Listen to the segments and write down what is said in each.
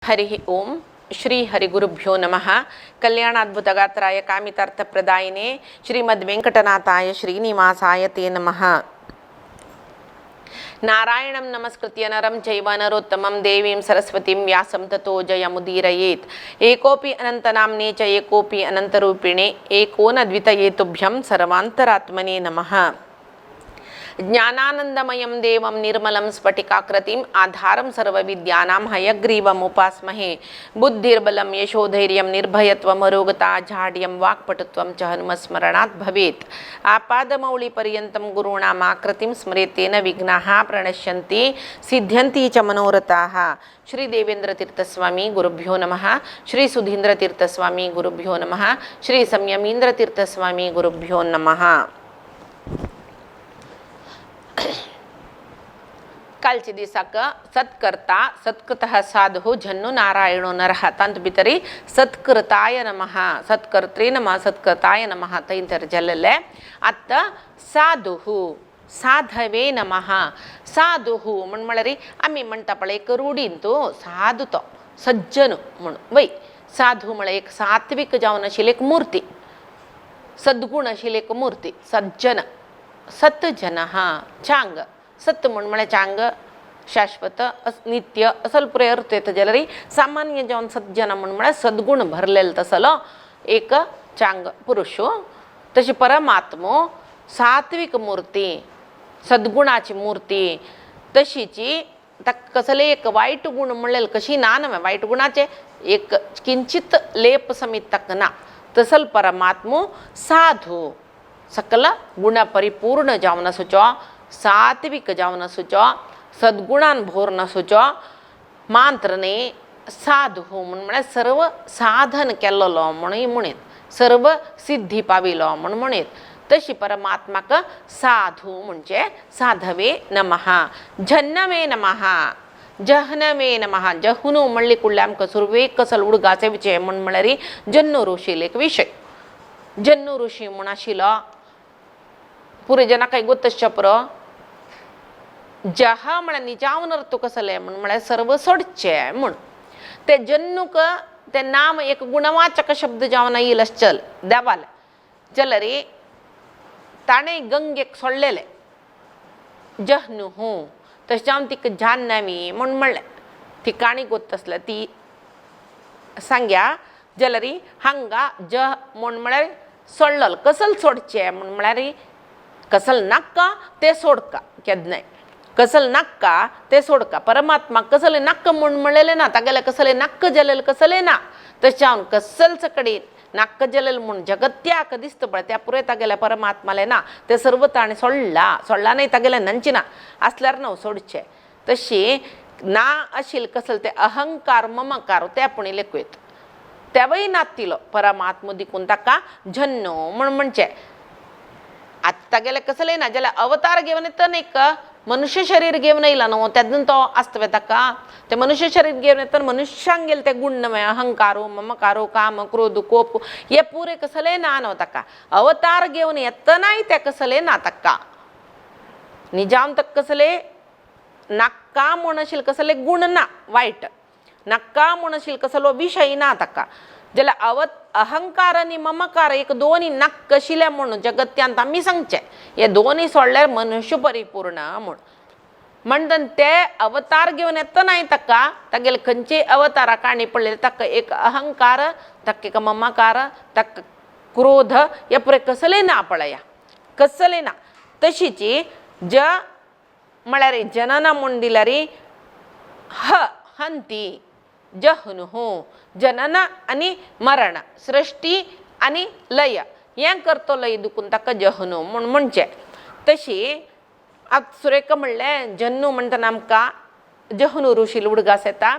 हरि ओम श्री हरिगुरुभ्यो नमः। कल्याणाद्भुतगात्राय कामितार्थप्रदायिने श्रीमद्वेंकटनाथाय श्रीनिवासाय ते नमः। नारायणं नमस्कृत्य नरं चैव नरोत्तमं देवीं सरस्वतीं व्यासं ततो जयमुदीरयेत्। एकोऽपि अनन्तनाम्ने च एकोऽपि अनन्तरूपिणे एको न द्वितयेतुभ्यं सर्वान्तरात्मने नमः। ज्ञानानन्दमयं देवं निर्मलं स्फटिकाकृतिम् आधारं सर्वविद्यानां हयग्रीवमुपास्महे। बुद्धिर्बलं यशोधैर्यं निर्भयत्वम् अरोगता झाढ्यं वाक्पटुत्वं च हनुमस्मरणात् भवेत्। आपादमौलिपर्यन्तं गुरूणामाकृतिं स्मरेतेन विघ्नाः प्रणश्यन्ति सिद्ध्यन्ति च मनोरथाः। श्री देवेंद्रतीर्थस्वामी गुरुभ्यो नमः। श्री सुधींद्रतीर्थस्वामी गुरुभ्यो नमः। श्री संयमींद्रतीर्थस्वामी गुरुभ्यो नमः। कालचे दिसाक सत्कर्ता सत्कृतः साधु झन्नु नारायणो नरः तंत भितरी सत्कृताय नमः सत्कर्त्रे नमः सत्कृताय नमः तैंतर जल्ले अत्त साधुहु साधवे नमः साधुहु म्हणमळरी आम्ही म्हणता पळे एक रूढींतू साधुतो सज्जन म्हणून वै साधू म्हळे एक सात्विक जावन आशिल्ली एक मूर्ती सद्गुण आशिल्ली एक मूर्ती सज्जन सत्जन चांग सत्य म्हण चांग शाश्वत नित्य असल पुरे अर्थ येतं जलरी सामान्य जाऊन सज्जन म्हण सद्गुण भरलेलं तसलो एक चांग पुरुष तशी परमात्मो सात्विक मूर्ती सद्गुणाची मूर्ती तशीची तक कसले एक वाईट गुण म्हणलेलं कशी ना नव्हे वाईट गुणाचे एक किंचित लेप समित तक ना तसल परमात्मो साधू सकल गुण परिपूर्ण जावन सुचो सात्विक जावन सुचो सद्गुणान भोर नसुचो मांत्रने साधू म्हण सर्व साधन केल्लो म्हणीत सर्व सिद्धी पाविलो म्हणीत तशी परमात्माक साधू म्हणजे साधवे नमः झन्नवे नमः जहनवे नमः जहुनु म्हणली कुडले आमकां सुरवे कसल उडगाचे विषय म्हणल्यारी जन्नु ऋषी एक विषय जन्नु ऋषी म्हण आशिल्लो पुरे जना काही गोत्तश्च पुरो जहा म्हण निजावनर तू कसले म्हण सर्व सोडचे म्हण ते जन्नुक ते नाम एक गुणवाचक शब्द जावन येईल चल देवाल जलरी ताणे गंगेक सोडलेले जहनु तशें जावन तिका जान्नवी म्हण म्हणलें ती काणी गोत्त आसल्या ती सांग्या जलरी हांगा जह म्हण म्हळ्यार सोडलो कसल सोडचे म्हण म्हळ्यार कसल नाक्का ते सोडका केदनाय कसल नाक्का ते सोडका परमात्मा कसले नाक्क म्हण म्हणलेले ना तागेले कसले नाक्क जलेल कसले ना तशें हांव कसल सकडी नाक्क जलेल म्हण जगत्याक दिसता पळय त्या पुरे तागेले परमात्माले ना ते सर्व ताणें सोडला नाही तागेले नंचिना आसल्यार न्हू सोडचे तशी ना आशिल्ले कसल ते अहंकार ममकार ते आपुणी लेखयत तेवय नातिलो परमात्मा दिकून ताका झन्नो म्हण म्हणचे आता तागेले कसले ना जाल्यार अवतार घेवन येता एक मनुष्य शरीर घेवन येयला न्हू तेदून तो आसतवे ताका ते मनुष्य शरीर घेवन येता मनुष्यांक गेले ते गुण नवे अहंकारो ममकारो काम क्रोध कोप हे पुरे कसले ना न्हू ताका अवतार घेवन येतनाय ते कसले ना ताका निजाम तक कसले नाक्का म्हण आशिल्ले कसले गुण ना वायट नाक्का म्हण आशिल्ले कसलो विशय ना ताका जाल्यार अहंकार आनी ममकार एक दोनी नाक आशिल्ले म्हणून जगत्यांत आमी सांगचे हे दोनी सोडल्यार मनुष्य परिपूर्ण म्हूण म्हणटन ते अवतार घेवन येतनाय ताका तागेले खंयचे अवतारा काणी पडले ताका एक अहंकार ताका एक ममकार ताका क्रोध हे पुरे कसले ना पळया कसले ना तशीची ज म्हळ्यार जनना म्हूण दिल्यार हंती जहनु जनन आणि मरण सृष्टी आणि लय हें करतो लय दुखून ताका जहनु म्हूण म्हणचे तशी आतां सुरेख म्हणलें जन्नू म्हणटना आमकां जहनु ऋषी उडगास येता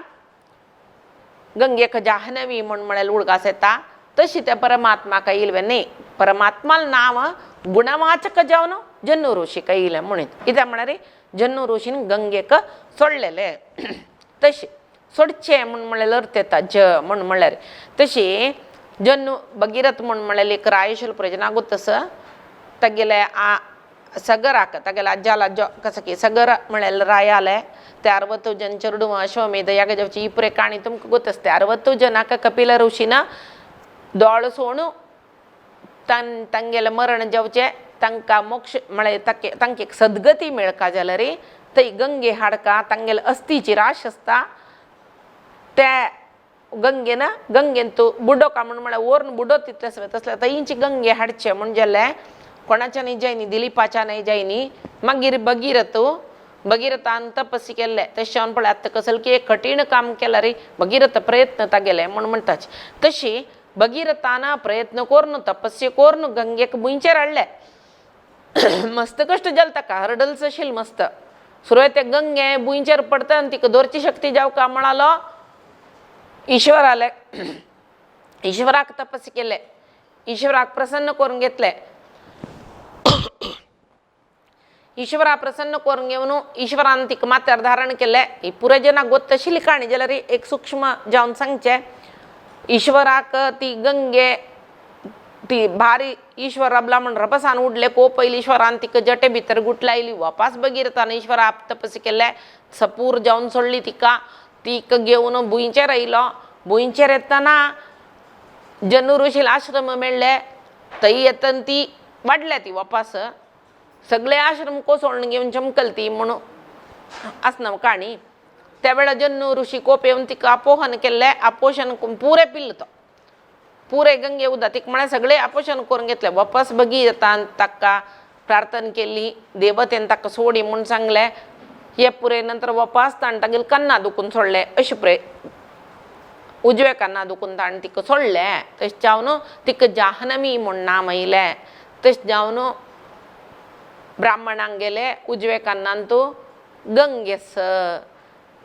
गंगेक जाहनवी म्हूण म्हळ्यार उडगास येता तशी त्या परमात्माक येयले न्ही परमात्माल नांव गुणवाचक जावन जन्नू ऋषीक येयलें म्हणीत कित्याक म्हळ्यार जन्नू ऋषीन गंगेक सोडलेले तशी सोडचे म्हण म्हळ्यार अर्थ येता ज म्हण म्हळ्यार तशी जन्नु भगीरथ म्हण म्हळ्यार एक राय आशिल्लो पुरे जना गोत्तस तागेले सगराक तागेला अज्जाला जो कसं की सगर म्हळेल रायाले ते 60 जन चरडू अश्वमेध याग जावची ಈ ಪುರೆ ಕಾಣಿ तुमका ಗೊತ್ತಸ್ತೆ 60 ಜನಕ ಕಪಿಲ ಋಷಿನ ದೋಳಸೋಣು ತಂಗೆಲ್ಲ मरण जावचे तांकां मोक्ष म्हळे तांकां एक सद्गती मेळका जाल्यार थंय गंगे हाडका तांगेले अस्थिची राश आसता त्या गंगेन तूं बुडोका म्हळ्यार वरून बुडो तितले तसले थंयची गंगे हाडचे म्हणजे कोणाच्या न्ही जायनी दिलीपाच्या न्ही जायनी मागीर भगीरथान तपस्सी केल्ले तशें पळय आतां कसले की एक कठीण काम केला रे भगीरथ प्रयत्न तागेले म्हणून म्हणटाचे तशी भगीरथान प्रयत्न करून तपस्या करून गंगेक बुंयचेर हाडले मस्त कश्ट जाले ताका हर्डल्स आशिल्ले मस्त सुरवात ते गंगे बुंयचेर पडटा आनी तिका धरची शक्ती जावका म्हणालो ईश्वराक तपस्या केले ईश्वराक प्रसन्न करून घेतले ईश्वरा प्रसन्न करून घेवन ईश्वरान तिका माथ्यार धारण केले ही पुरे जनाक गोत्त आशिल्ली काणी जाल्यार एक सूक्ष्म जावन सांगचे ईश्वराक ती गंगे ती भारी ईश्वर रबला म्हण रपसान उडले को पयली ईश्वरान तिका जटे भितर गुटलायली वापस भगीरथान ईश्वरा तपस्या केले सपूर जावन सोडली तिका घेवन भुंयचेर आयलो भुंयचेर येतना जन्नू ऋषीला आश्रम मेळ्ळे थंय येतना ती वाडल्या ती वापस सगळे आश्रम कोसळून घेवन चमकल ती म्हणून आसना काणी त्या वेळा जन्नू ऋषी कोप येवन तिका अपोहन केल्ले अपोषण पुरे पिल्ल तो पुरे गंगे उदक तिका म्हळ्यार सगळे अपोषण करून घेतले वापस भगीरथान ताका प्रार्थना केली देवतेन ताका सोडी म्हूण सांगले हे पुरे नंतर वापस ताणें तागेले कन्ना दुखून सोडले अशे पुरे उजवे कन्ना दुखून ताणें तिका सोडले तशें जावन तिका जाहनमी म्हूण नाम आयलें तशें जावन ब्राह्मणांक गेले उजवे कन्नान तूं गंगेस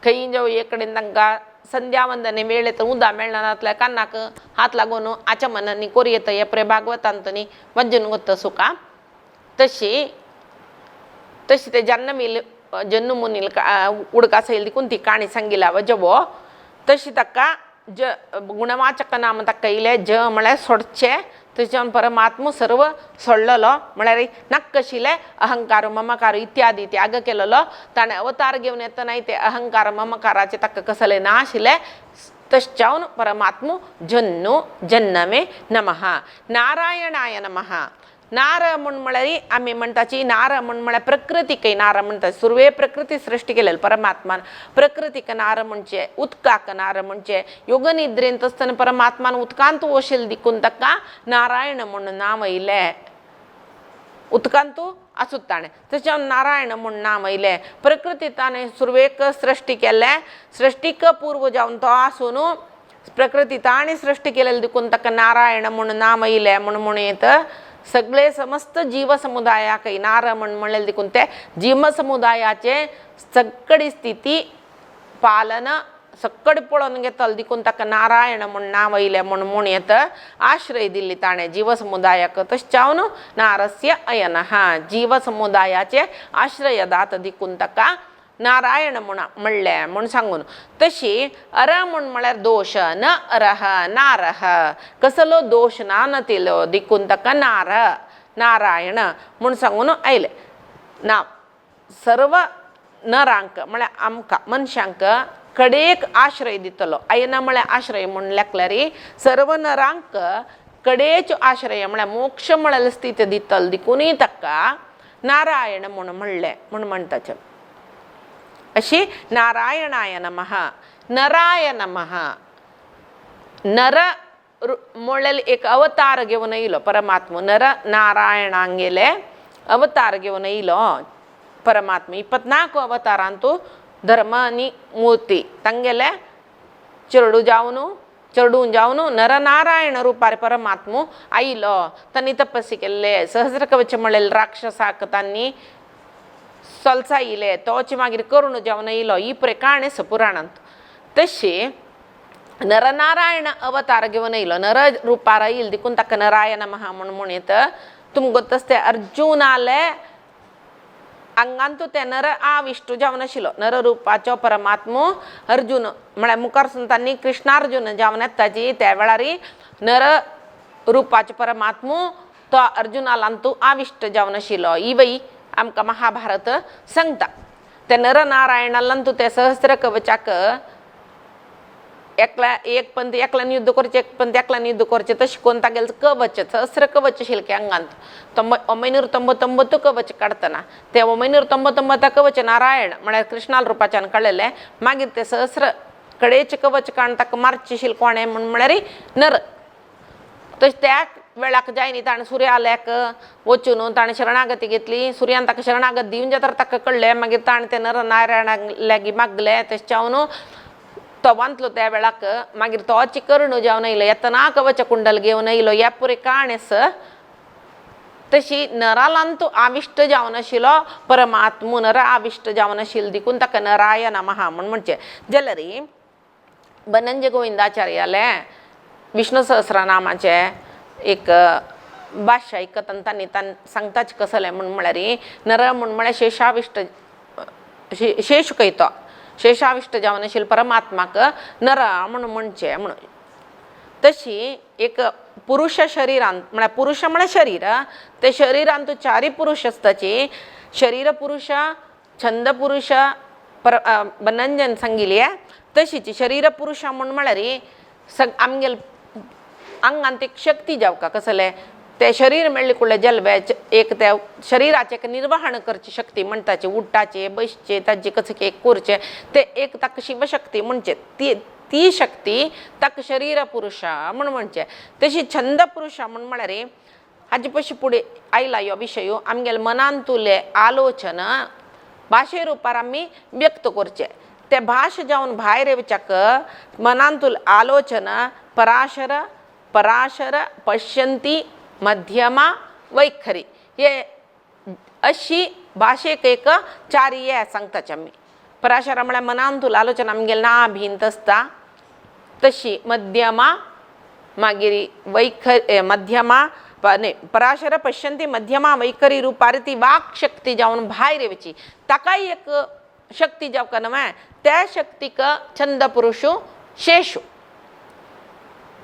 खंय जावं एक कडेन तांकां संध्या वंदने मेळ्ळे तर उदा मेळना जातले कन्नाक हात लागून आचमनांनी कोरी येता हे प्रे भागवतांत न्ही वज्जन गोत्त सुका तशी ते जन्नू मुनील उडका सैल देखून ती काणी सांगिला वजवो तशी ताका गुणवाचक नाम ताका येयले ज म्हळ्यार सोडचे तशें परमात्मा सर्व सोडलेलो म्हळ्यार नक्क आशिल्ले अहंकार ममकार इत्यादी त्याग केलेलो ताणें अवतार घेवन येतना ते अहंकार ममकाराचे ताका कसले ना आशिल्ले तशें जावन परमात्मा जन्नू जन्नमे नमः नारायणाय नमः नार म्हण म्हळ्यार आमी म्हणटाची नार म्हण म्हळ्यार प्रकृतीक नार म्हणटा सुरवे प्रकृती सृश्टी केलेली परमात्मान प्रकृतीक नार म्हणचे उदकाक नार म्हणचे योग निद्रेंत आसतना परमात्मान उदकांत वशील दिकून ताका नारायण म्हणून नांव येयलें उदकांत आसूत ताणें तशें नारायण म्हूण नांव येयलें प्रकृती ताणें सुरवेक सृश्टी केलें सृश्टीक पूर्व जावन तो आसून प्रकृती ताणें सृश्टी केलेली देखून ताका नारायण म्हणून नांव येयलें म्हणून येत सगळे समस्त जीव समुदायाक नार म्हणलेले देखून ते जीव समुदायाचे सगळी स्थिती पालन सगळे पळोवन घेतले देखून ताका नारायण म्हूण नांव येयलें म्हणून येत आश्रय दिल्ली ताणें जीव समुदायाक तशें जावन नारस्य अयनः जीव समुदायाचे आश्रयदात देखून ताका नारायण म्हणलें म्हूण सांगून तशी अर म्हूण म्हळ्यार दोश न अरह नारह कसलो दोश ना नतिलो देखून ताका नारायण म्हूण सांगून आयलें नांव सर्व नरांक म्हळ्यार आमकां मनशांक कडेक आश्रय दितलो अयन म्हळ्यार आश्रय म्हूण लेखल्यार सर्व नरांक कडेच्यो आश्रय म्हळ्यार मोक्ष म्हळ्यार स्थिती दितलो देखूनय ताका नारायण म्हूण म्हणलें म्हूण म्हणटाचें अशी नारायणाय नमः नराय नमः नर म्हळ्यार एक अवतार घेवन येयलो परमात्मा नर नारायणांक गेले अवतार घेवन येयलो परमात्मा 24 अवतारांत धर्म आनी मुर्ती तांगेले चेडून जावन नरनारायण रुपार परमात्मा आयलो तांणी तपस्या केल्ले सहस्र कवच म्हळेले राक्षसाक तांणी सोलसायले तोच मागीर करून जावन येयलो ही काणी पुराणांत तशी नरनारायण अवतार घेवन येयलो नर रुपार येयलो देखून ताका नराय नमः म्हणून येत तुमकां गोत्त आसता अर्जुनाले आंगांतू ते नर आविष्ट जावन आशिल्लो नर रुपाचो परमात्मा अर्जुन म्हळ्यार मुखार तांणी कृष्णार्जुन जावन येताची त्या वेळार नर रुपाचो परमात्मा तो अर्जुनालांतू आविष्ट जावन आशिल्लो ही बाई आमकां महाभारत सांगता. त्या नरनारायणालांतू त्या सहस्र कवचाक एकला एक पंत एकल्यान युद्ध करचें एक पंत एकल्यान युद्ध करचें तशें कोन्न तागेलें कवच सहस्र कवच आशिल्लें की आंगांत 999 कवच काडटना ते 999 कवच नारायण म्हळ्यार कृष्णाल रुपाच्यान कळलेलें. मागीर ते सहस्र कडेचें कवच काडून ताका मारचें आशिल्लें कोणें म्हळ्यार नर. तशें त्या वेळाक जाय न्ही ताणें सुर्याल्याक वचून ताणें शरणागती घेतली. सुर्यान ताका शरणागत दिवन जाल्यार ताका कळ्ळें. मागीर ताणें ते नरनारायणाक लागीं मागलें. तशें जावन तो वांतलो त्या वेळाक. मागीर तोची कर्ण जावन येयलो येतना कवच कुंडल घेवन येयलो. ह्या पुरे काणयेस तशी नरालांतू आविश्ट जावन आशिल्लो परमात्मो नर आविश्ट जावन आशिल्लो देखून ताका नराय नमः म्हण म्हणचें. जाल्यार बनंज गोविंदाचार्याले विष्णू सहस्रनामाचे एक भाष्य आयकतना तांणी सांगताच कसलें म्हळ्यार नर म्हळ्यार शेषाविश्ट शेष कहतो शेषाविश्ट जावन आशिल्लो परमात्माक नर म्हण म्हणचें म्हणून. तशी एक पुरुष शरिरांत म्हळ्यार पुरुष म्हळ्यार शरीर ते शरिरांत चारी पुरुष आसताची. शरीर पुरुष छंद पुरुष बनंजन सांगिल्ले. तशीच शरीर पुरुष म्हळ्यार आमगेल आंगांत एक शक्ती जावका कसलें ते शरीर मेळ्ळें कुळ्ळे जल्वे एक त्या शरिराचें एक निर्वहण करची शक्ती म्हणटाची. उठ्ठाचे बसचे ताजे कशें एक करचें ते एक ताका शिवशक्ती म्हणचे. ती शक्ती ताका शरीर पुरुष म्हण म्हणचें. तशी छंद पुरुष म्हण म्हळ्यार हाजे पयशे फुडें आयला ह्यो विशय आमगेले मनांतुले आलोचन भाशे रुपार आमी व्यक्त करचें. ते भाश जावन भायर येवच्याक मनांतूल आलोचन पराशर पराशर पश्यंती मध्यमा वैखरी हे अशी भाशेक एक चार हे सांगताचे आमी. पराशर म्हळ्यार मनांतूल आलोचन आमगेले ना भिंत आसता तशी मध्यमा मागीर वैखरी मध्यमा पराशर पश्यंती मध्यमा वैखरी रुपार ती वाक शक्ती जावन भायर येवची ताकाय एक शक्ती जावका न्हय. त्या शक्तीक छंद पुरुष शेषु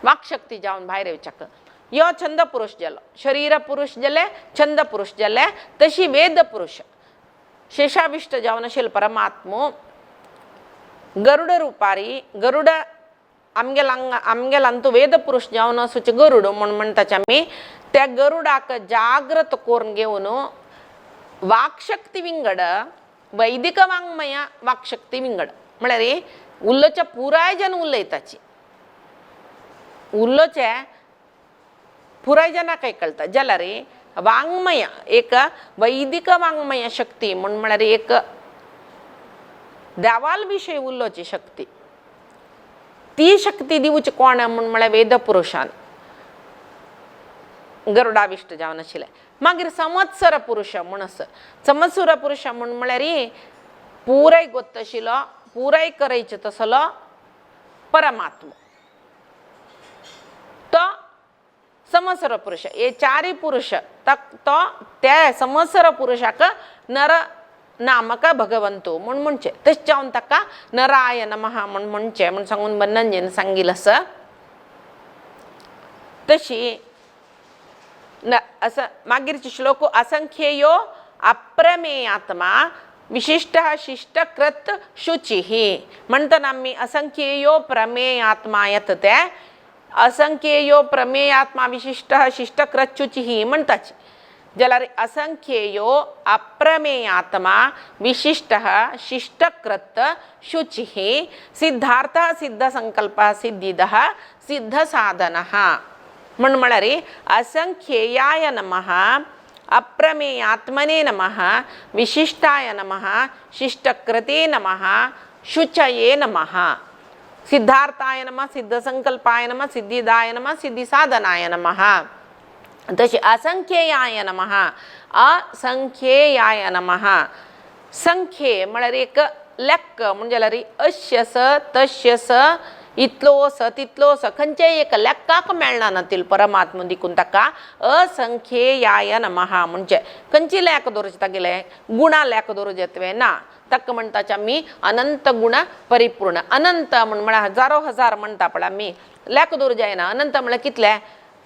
वाक शक्ती जावन भायर येवच्याक यो छंद पुरुष जालो. शरीर पुरुष जाले छंद पुरुष जाले. तशी वेद पुरुष शेषाविष्ट जावन आशिल्लो परमात्मो गरुड रुपारी गरुड आमगेलांतू वेद पुरुष जावन आसूचे गरुड म्हण म्हणटाचे आमी. त्या गरुडाक जागृत करून घेवन वाकशक्ती विंगड वैदिक वाङ्मय वाकशक्ती विंगड म्हळ्यार उल्लोच्या पुराय जन उलयताची. उल्लोचे पुराय जनाक कळटा जाल्यार वाङ्मय एक वैदिक वाङ्मय शक्ती म्हळ्यार एक देवाल विशय उल्लोची शक्ती. ती शक्ती दिवची कोण म्हळ्यार वेद पुरुषान गरुडाविष्ट जावन आशिल्लें. मागीर संवत्सर पुरुष म्हूण आसा. संवत्सर पुरुष म्हळ्यार पुराय गोत्त आशिल्लो पुराय करयचे तसलो परमात्मा तो संवत्सर पुरुष. हे चारय पुरुष तो त्या संवत्सर पुरुषाक नर नामक भगवंतो म्हण म्हणचें. तशें जावन ताका नराय नमः म्हण म्हणचें म्हण सांगून बनंजन सांगिल्लें आसा. तशी मागीरचे श्लोक असंख्येयो अप्रमेयात्मा विशिष्ट शिष्टकृत शुचिः म्हणटना आमी असंख्येयो प्रमेयात्मा येता ते असंख्येयो प्रमेयात्मा विशिष्ट शिष्टकृत शुचिः म्हणटाचे. जाल्यार असंख्येयो अप्रमेयात्मा विशिष्ट शिष्टकृत शुचिः सिद्धार्थ सिद्ध संकल्प सिद्धिदः सिद्ध साधनः म्हळ्यार असंख्येयाय नमः अप्रमेयात्मने नमः विशिष्टाय नमः शिष्टकृते नमः शुचये नमः सिद्धार्थाय नमः सिद्धसंकल्पाय नमः सिद्धिदाय नमः सिद्धिसाधनाय नमः. तशी असंख्येयाय नमः असंख्येयाय नमः. संख्ये म्हळ्यार एक लेक्क म्हणजे अश्य स तश्य स इतलो स तितलो स खंयचेय एक लेक्काक मेळना नातील परमात्मा देखून ताका असंख्येयाय नमः म्हणजे खंयची लेख दवरचे तागेले गुणा लेख दवरचे तुवें ना. ताका म्हणटाचे आमी अनंत गुण परिपूर्ण. अनंत म्हळ्यार हजारो हजार म्हणटा पळय आमी लेख दवरूं जायना. अनंत म्हळ्यार कितले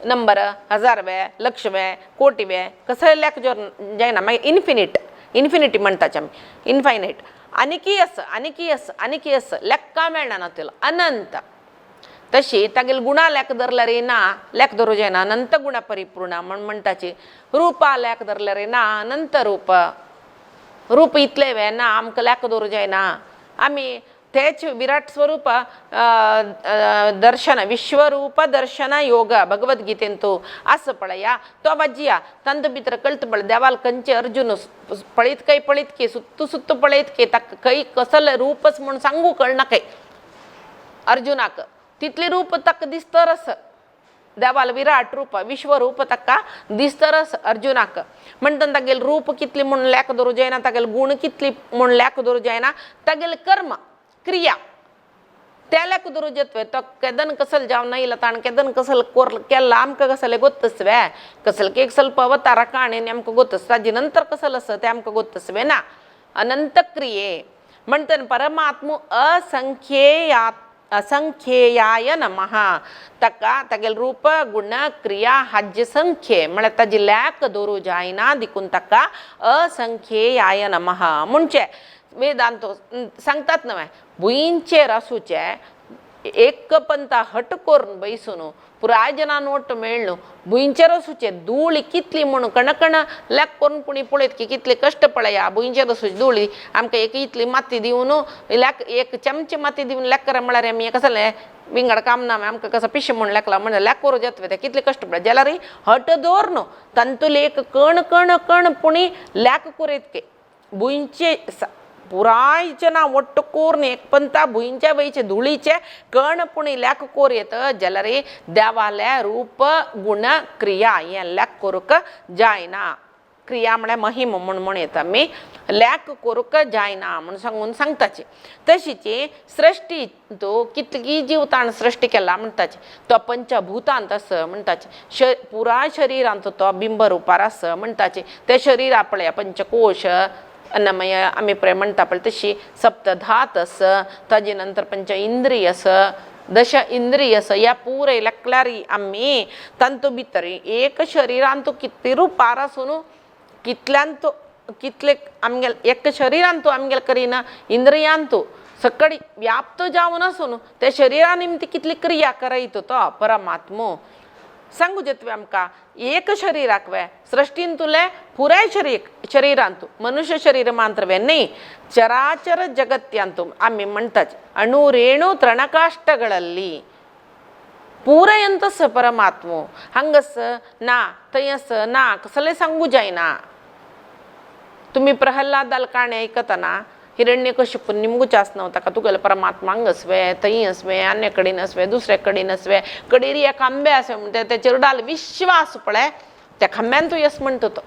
नंबर 1000वे 1,00,000वे कोटीवे कसले लेख जोर जायना मागीर इन्फिनिटी म्हणटाचे आमी इनफायनायट आनीकी आस लेक्का मेळना ना तिलो अनंत तशी तागेल गुणा लेख धरल्यार ना लेख धरूं जायना अनंत गुण परिपूर्ण म्हणटाची रुपा लेख धरल्यार ना अनंत रूप इतले वे ना आमकां लेख धरूं जायना आमी तेच विराट स्वरूप दर्शन विश्वरूप दर्शन योग भगवद्गीतेंतू असं पळया तो बज्जिया तंद भितर कळत पळ देवाल कंचे अर्जुन पळीत की सुत्तू पळयत की तक कई कसले रूपच म्हूण सांगू कळना कई अर्जुनाक तितले रूप तक दिसतरस देवाल विराट रूप विश्वरूप तक्का दिसतरस अर्जुनाक म्हणटन तागेल रूप कितली म्हूण लेख धरूं जायना तागेल गुण कितली म्हूण लेख धरूं जायना तागेल कर्म क्रिया त्या लेख धरूं जेतवे तो केदन कसल जावन इला ताण केदन कसल केल्ला आमकां कसले गोत्तसवे कसल एक ಸ್ವಲ್ಪ ಅವತಾರ काणेन आमकां गोत्तस ताजे नंतर कसल आसा ते आमकां गोत्तसवे ना अनंत क्रिये म्हणटन परमात्मा असंख्येयाय नमः ताका तागेल रूप गुण क्रिया हाज्य संख्ये म्हळ्यार ताजी लेख धरूं जायना देखून ताका असंख्येयाय नमः म्हणजे वेदांत सांगतात नवे भुईंचेर आसूचे एक पंता हट करून बैसून पुराय जना नोट मेळ्ळू भुईंचेर आसूचे धूळ कितली म्हणून कणकण लेख करून पुणी पळयत की कितले कश्ट पळया भुईंचेर आसूची धुळी आमकां एक इतली माती दिवन लेख एक चमचे माती दिवन लेख करा म्हळ्यार आमी कसले विंगड काम ना आमकां कसं पिश म्हूण लेखला म्हणजे लेख करूं येतवे ते कितले कश्ट पळय जाल्यार हट दवर न्हू तंतुले एक कण कण कण पुणी लेख करीत के भुईंचे पुराय जना ಒಟ್ಟು कोरने एक पंता भुईंच्या वयचे धुळीचे कण पुणी लेख कोर येत जाल्यार देवाले रूप गुण क्रिया हे लेख करूक जायना क्रिया म्हळ्यार महिम म्हूण येता आमी लेख करूक जायना म्हूण सांगून सांगताची तशीची सृश्टी तो कितली जीवताण सृश्टी केला म्हणटाची तो पंचभूतांत आस म्हणटाची पुराय शरिरांत तो बिंब रुपार आस म्हणटाची ते शरीर आपले पंचकोश अन्नमय आमी प्रेम म्हणटा पळय तशी सप्तधात आस ताजे नंतर पंच इंद्रिय आस दश इंद्रिय आस ह्या पुरे लेखल्यार आमी तांतू भितर एक शरिरांत कितली रुपार आसून कितल्यांत कितले आमगेल एक शरिरांत आमगेल करिना इंद्रियांत सकडी व्याप्त जावन आसून त्या शरिरा निमती कितली क्रिया करयत तो परमात्मो सांगू जेतवे आमकां एक शरिराक वे सृश्टीन तुले पुराय शरिरांतू मनुष्य शरीर मात्र वे न्ही चराचर जगत्यांतू आमी म्हणटाच अणु रेणु तृणकाष्ठಗಳಲ್ಲಿ ಪೂರೈಯಂತಸ ಪರಮಾತ್ಮ ಹಂಗಸ ನಾ ತಯಸ ನಾ कसले सांगू जायना तुम्ही प्रहल्लादाल काणे ऐकताना हिरण्यकशिपू निमगूच आसना ताका तुगेलो परमात्मा हांग असवे थंय असवे आनी कडेन असवे दुसरे कडेन असवे कडेरी एक आंबे असवे म्हणटा ते चेरडाल विश्वास पळय त्या खांब्यान तूं यस म्हणटा तो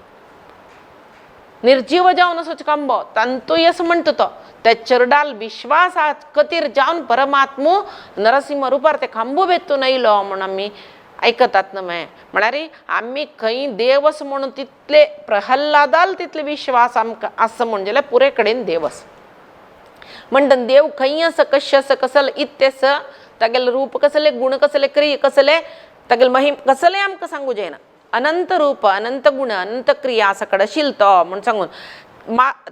निर्जीव जावन असोच खांबो तांतू यस म्हणटा तो त्या चेरडाल विश्वास खातीर जावन परमात्मो नरसिंह रुपार ते खांबो वेतून आयलो म्हूण आमी ऐकतात न्हय म्हळ्यार आमी खंय देवस म्हणून तितले प्रहल्लादाल तितले विश्वास आमकां आसा म्हणजे जाल्यार पुरे कडेन देवस म्हणटा देव खंय आसा कशें आसा कसले इत्तेस तागेले रूप कसले गुण कसले क्रिया कसले तागेले महिम कसले आमकां सांगू जायना अनंत रूप अनंत गुण अनंत क्रिया सकड आशिल्लो तो म्हूण सांगून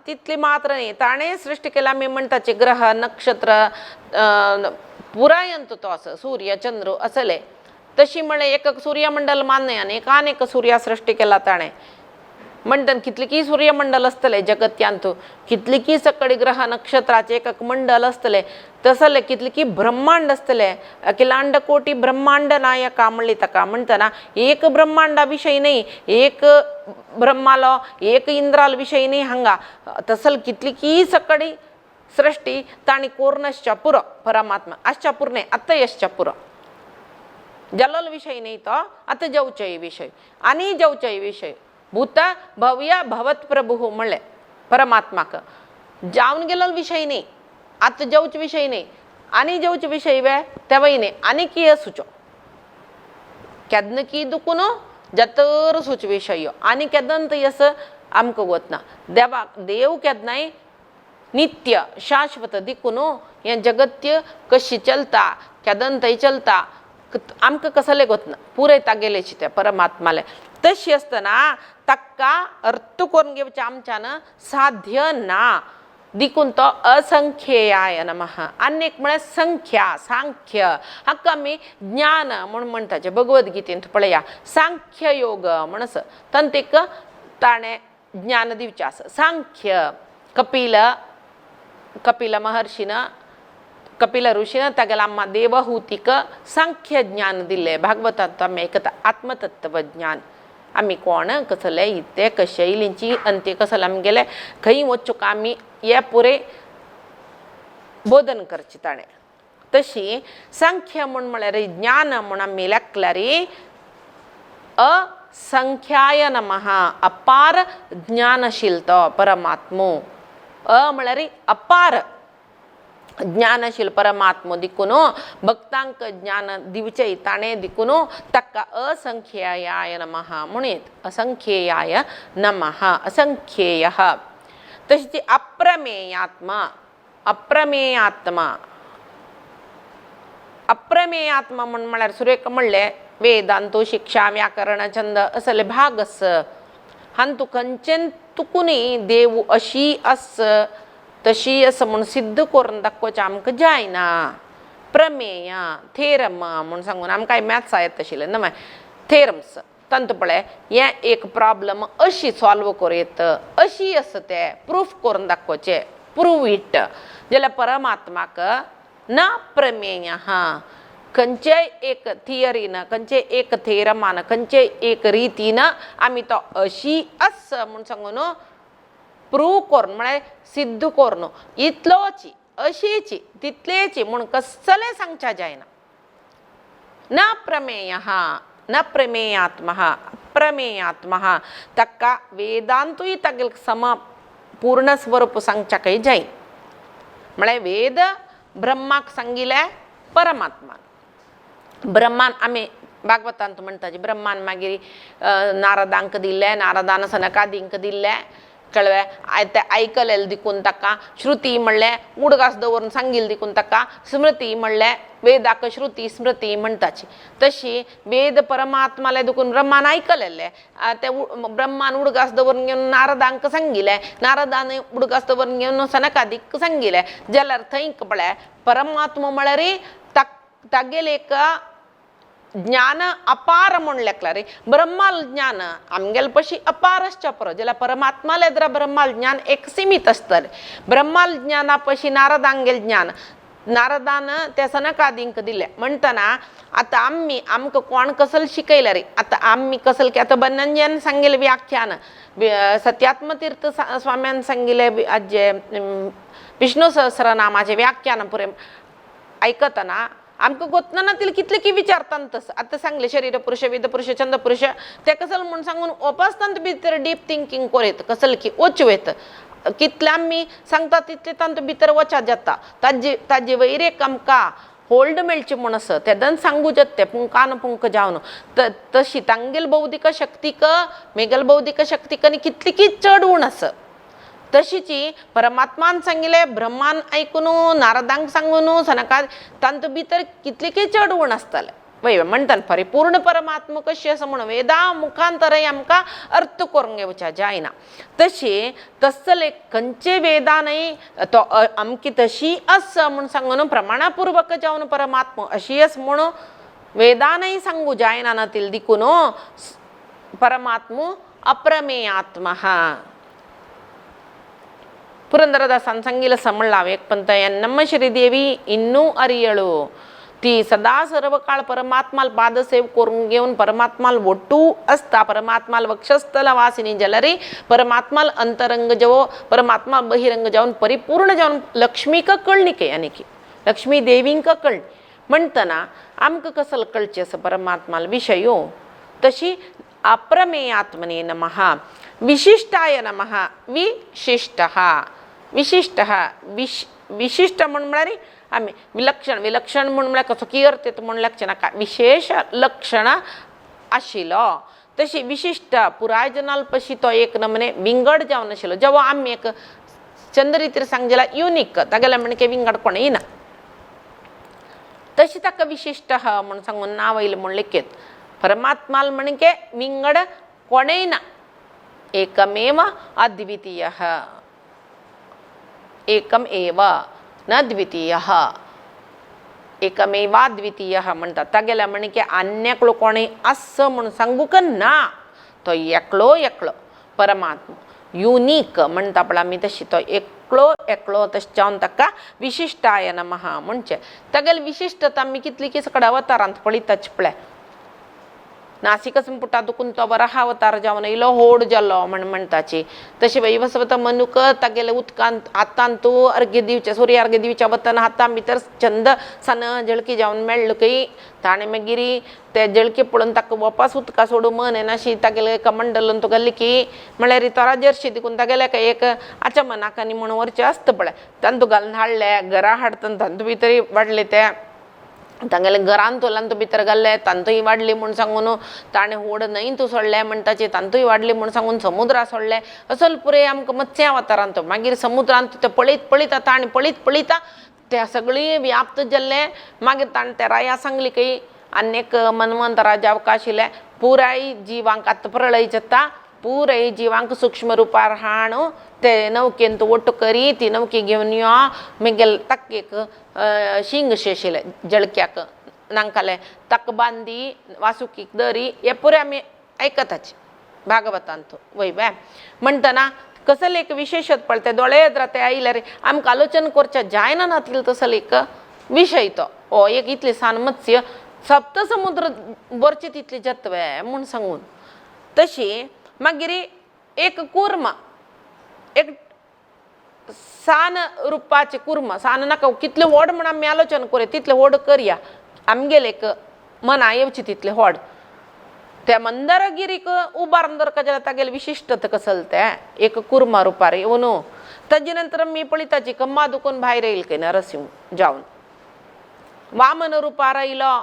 तितली मात्र न्ही ताणें सृश्टी केला आमी म्हणटाचे ग्रह नक्षत्र पुरायंत तो आसा सूर्य चंद्र असले तशी म्हळ्यार एक सूर्यमंडल मान्य आनी एकानेक सूर्या सृश्टी केला ताणें म्हणटन कितलीकी सूर्यमंडल आसतले जगत्यांत कितलीकी सकडी ग्रह नक्षत्राचे एक मंडल आसतले तसले कितलीकी ब्रह्मांड आसतले अखिलांड कोटी ब्रह्मांड नायका म्हणली ताका म्हणटना एक ब्रह्मांडा विशयी न्ही एक ब्रह्मालो एक इंद्राल विशयी न्ही हांगा तसल कितलीकी सकडी सृश्टी ताणी कोर्नश्चा पुरो परमात्मा आश्चा पुरणे आत्ता यश्चा पुरो जलल विषय नहीं तो आता जवचय विषय आणि जवचय विषय भूत भव्य भवत प्रभु म्हणले परमात्माक जावन गेलो विषय नहीं आता जवच विषय नहीं आणि जवच विषय वे तेवय नहीं आणि की सुचो केदन की दुकुनो जतर सुच विषय आणि केदंत यस आमकां गोतना देवा देव केदनाय नित्य शाश्वत दिकुनो हे जगत्य कशी चलता केदंतय चलता आमकां कसले गोतना पुरे तागेलेची त्या परमात्माले तशी असतना ताका अर्थ करून घेवचें आमच्यान साध्य ना देखून तो असंख्येयाय नमः. आनी एक म्हळ्यार संख्या सांख्य हाका आमी ज्ञान म्हूण म्हणटाचे भगवद्गीतेंत पळया सांख्य योग म्हणस तांतेक ताणें ज्ञान दिवचें आसा. सांख्य कपिल महर्षीन कपिल ऋषीन तागेल्या अम्मा देवहूतीक सांख्य ज्ञान दिल्लें. भागवतांत आमी आयकता आत्मतत्व ज्ञान. आमी कोण कसले इते कशे इलींची अंत्य कसले आमगेले खंय वचूंक आमी हे पुरे बोधन करचें ताणें. तशी सांख्य म्हूण म्हळ्यार ज्ञान म्हूण आमी लेखल्यार असंख्याय नमः अपार ज्ञानशील तो परमात्मो. म्हळ्यार अपार ज्ञानशील परमात्मो देखून भक्तांक ज्ञान दिवचें ताणें देखून ताका असंख्येयाय नमः म्हणीत असंख्येयाय नमः असंख्येयः. तशी अप्रमेयात्मा म्हण म्हळ्यार सुरेख म्हणलें वेदांतो शिक्षा व्याकरण छंद असले भाग आस हान तूं खंयचेन तुकुनी देव अशी आस तशी आस म्हूण सिद्ध करून दाखोवचें आमकां जायना. प्रमेय थेरम म्हूण सांगून आमकां मॅथ्स येत आशिल्लें न्हय थेरम्स तांत पळय हें एक प्रॉब्लम अशी सॉल्व करूं येता अशी आसा तें प्रूफ करून दाखोवचें प्रूव इट जाल्यार परमात्माक न प्रमेय खंयचेय एक थियरीन खंयचेय एक थेरमान खंयचेय एक रितीन आमी तो अशी आस म्हूण सांगून प्रूव करून म्हळ्यार सिद्ध करून इतलोची अशीची तितलेची म्हूण कसलें सांगचें जायना. न प्रमेय न प्रमेयात्मा प्रमेयात्मा ताका वेदांतूय तागेल सम पूर्ण स्वरूप सांगच्याकय जाय. म्हळ्यार वेद ब्रह्माक सांगिल्लें परमात्मा ब्रह्मान आमी भागवतांत म्हणटाचे ब्रह्मान मागीर नारदांक दिल्लें नारदान सनकादींक दिल्लें कळ्ळें तें आयकलेलें देखून ताका श्रुती म्हणलें उडगास दवरून सांगिल्लें देखून ताका स्मृती म्हणलें वेदाक श्रुती स्मृती म्हणटाची. तशी वेद परमात्माले देखून ब्रह्मान आयकलेलें तें ब्रह्मान उडगास दवरून घेवन नारदांक सांगिल्लें नारदान उडगास दवरून घेवन सनकादीक सांगिल्लें जाल्यार थंय पळय परमात्मा म्हळ्यार तागेलें एक ज्ञान अपार म्हूण लेखल्यार ब्रह्माल ज्ञान आमगेले पशी अपार आसचें पुरो जाल्यार परमात्माले जर ब्रह्माल ज्ञान एक सीमित आसतलें. ब्रह्माल ज्ञाना पशी नारदांगेल ज्ञान नारदान त्या सनकादींक दिलें म्हणटना आतां आमकां कोण कसल शिकयलें रे आतां आमी कसल की आतां बनंजन सांगिल्लें व्याख्यान सत्यात्मतीर्थ स्वाम्यान सांगिल्लें जे विष्णू सहस्रनामाचें व्याख्यान पुरे आयकतना आमकां गोतना ना तिले कितले की विचारतात तसं आतां सांगलें शरीर पुरुष वेद पुरुष छंद पुरुष ते कसल म्हूण सांगून वपासतांत भितर डीप थिंकींग करीत कसल की वच वयत कितले आमी सांगता तितले तांत भितर वचा जाता ताजे वयर एक आमकां होल्ड मेळची म्हूण आसा तेदन सांगू जत्ते पुंकान पुंक जावन तशी तांगेल बौद्धीक शक्तीक मेगल बौद्धीक शक्तीक आनी कितली की चड उण आसा. तशीची परमात्मान सांगिल्लें ब्रह्मान आयकून नारदांक सांगून सनकाद तांत भितर कितली की चड उण आसतलें वय म्हणटा परिपूर्ण परमात्मा कशी आसा म्हणून वेदा मुखांतरय आमकां अर्थ करूंक घेवचें जायना. तशी तसले खंयचे वेदानय तो अमकी तशी आसा म्हूण सांगून प्रमाणपूर्वक जावन परमात्मा अशी आसा म्हणून वेदानय सांगू जायना ना तिल देखून परमात्मा अप्रमेयात्मा. ಪುರಂದರದಾಸನ್ ಸಂಗೀಲ ಸಮಳ್ಳಾವೇಕ್ ಪಂತ ಎನ್ನಮ್ಮ ಶ್ರೀದೇವಿ ಇನ್ನೂ ಅರಿಯಳು ती सदा सर्व काळ परमात्माल पादसेव करून घेऊन परमात्माल वटू असता परमात्माल वक्षस्थल वासिनी जलरी परमात्माल अंतरंग जवो परमात्मा बहिरंग जाऊन परिपूर्ण जाऊन लक्ष्मीक कळणिके यानी की लक्ष्मी देवींक कळणी म्हणतना आमकां कसल कळचे असं परमात्माल विषयो तशी अप्रमेयात्मने नमः विशिष्टाय नमः विशिष्टः विशिष्टः विशिष्ट म्हळ्यार आमी विलक्षण विलक्षण म्हळ्यार कसो कीर्तीत म्हण लक्षण विशेष लक्षण आशिल्लो तशी विशिष्ट पुराय जनाल पशी तो एक नमने विंगड जावन आशिल्लो जेव्हा आमी एक चंद्र रितीर सांगजेला युनिक तागेले म्हणके विंगड कोण येना तशी ताका विशिष्ट म्हण सांगून नाव येयलें म्हण लेखेत. परमात्माल म्हणजे विंगड कोणेय ना, एकमेव अद्वितीय, एकम एव न द्वितीय, एकमेवाद्वितीय म्हणतात. तागेल्या म्हणजे अन्यकलो कोणेय असं म्हण सांगूक ना, तो एकलो एकलो परमात्मा युनिक म्हणटा पळय आमी तशी, तो एकलो एकलो तशें जावन ताका विशिष्टाय नमः म्हणचे. तागेली विशिष्टता आमी कितली की सगळे अवतारांत पळयताच पळय. नासिक संपुटा दुखून तो वराह अवतार जावन येयलो, होड जालो म्हणटाची. तशें वैवस्वत मनुक तागेले उदकांत हातांत तूं अर्घ्य दिवचे, सूर्य अर्घ्य दिवच्या वतना हातां भितर छंद सन जळकी जावन मेळ्ळो की ताणें मागीर ते जळकी पळोवन ताका वापस उदका सोडू मन येनाशी तागेले कमंडलन तो घाली की म्हळ्यार तोरा जर्शी देखून तागेले एक आचमनाकांनी म्हणून वरचें आसता पळय, तांतू घालून हाडले, घरा हाडतना तांतू भितर वाडले ते तांगेले घरान तोलान तो भितर घाल्ले, तांतूय वाडली म्हूण सांगून ताणें होड न्हंयत सोडले म्हणटाचे, तांतूय वाडली म्हूण सांगून समुद्रा सोडले. असल पुरे आमकां मत्स्य अवतारांत मागीर समुद्रांत ते पळयत पळयता ताणें पळयता ते सगळीं व्याप्त जाल्ले. मागीर ताणें ते राया सांगली की आनीक मन्वंतराचे अवकाश इल्ले, पुराय जिवांक आतां प्रळय जाता, पुराय जिवांक सूक्ष्म रुपार हाड, ते नौकेन तूं ओट्ट करी, ती नौके घेवन यो, मागीर ताका एक शिंग शेशिले जळक्याक नांकाले, ताका बांदी वासुकीक दरी, हे पुरे आमी आयकताचे भागवतांत वय बाय म्हणटना. कसले एक विशेषत पळय ते दोळे येद्राते आयल्यार आमकां आलोचना करचें जायना नातिल तसलो एक विशय तो. हो एक इतले सान मत्स्य सप्त समुद्र बरचे तितले जतवे म्हूण सांगून. तशी मागीर एक कुर्म, एक सान रुपाचे कुर्म, सान नाका कितले व्हड म्हण आमी आलोचना करूया तितले व्हड करया, आमगेले एक मना येवची तितले व्हड. त्या मंदारगिरीक उबारून जर का तागेले विशिष्टता कसले ते एक कुर्मा रुपार येवन ताजे नंतर मी पळयताची कम्मा दुखून भायर येईल की नरसिंह जावन, वामन रुपार येयलो,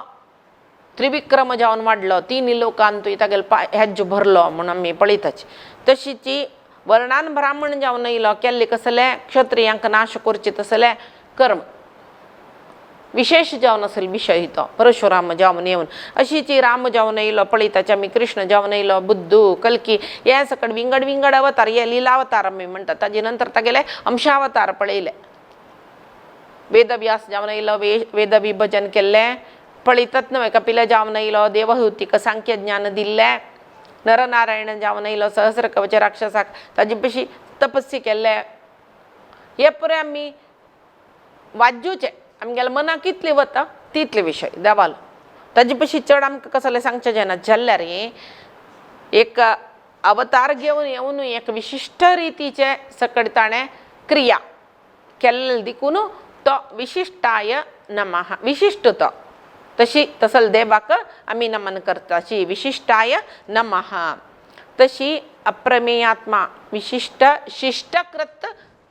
त्रिविक्रम जावन वाडलो, 3 लोकांत तागेले हेज्ज भरलो म्हणून आमी पळयताची. तशीची वर्णान ब्राह्मण जावन येयलो, केल्ले कसले क्षत्रियांक नाश करचे तसले कर्म विशेष जावन असेल विषय तो. परशुराम जावन येवन अशीची राम जावन येयलो पळयताचे आमी, कृष्ण जावन येयलो, बुद्धू कल्की हे सकट विंगड विंगड अवतार, हे लिलावतार आमी म्हणटात. ताजे नंतर तागेले अंशावतार पळयले. वेदव्यास जावन येयलो, वेद विभजन केल्ले पळयतात न्हय. कपिल जावन येयलो, देवहूतीक सांख्य ज्ञान दिल्ले. नरनारायण जावन येयलो, सहस्र कवच राक्षसाक ताजे पशी तपस्या केल्ले. हे पुरे आमी वाजूचे, आमगेले मनाक कितले वता तितले विशय देवालो. ताजे पशी चड आमकां कसले सांगचे जायना. जाल्यार एक अवतार घेवन येवन एक विशिश्ट रितीचे सकट ताणें क्रिया केल्ले देखून तो विशिष्टाय नमः, विशिष्ट तो तशी तसल देवाक आमी नमन करताची, विशिष्टाय नमः. तशी अप्रमेयात्मा विशिष्ट शिष्टकृत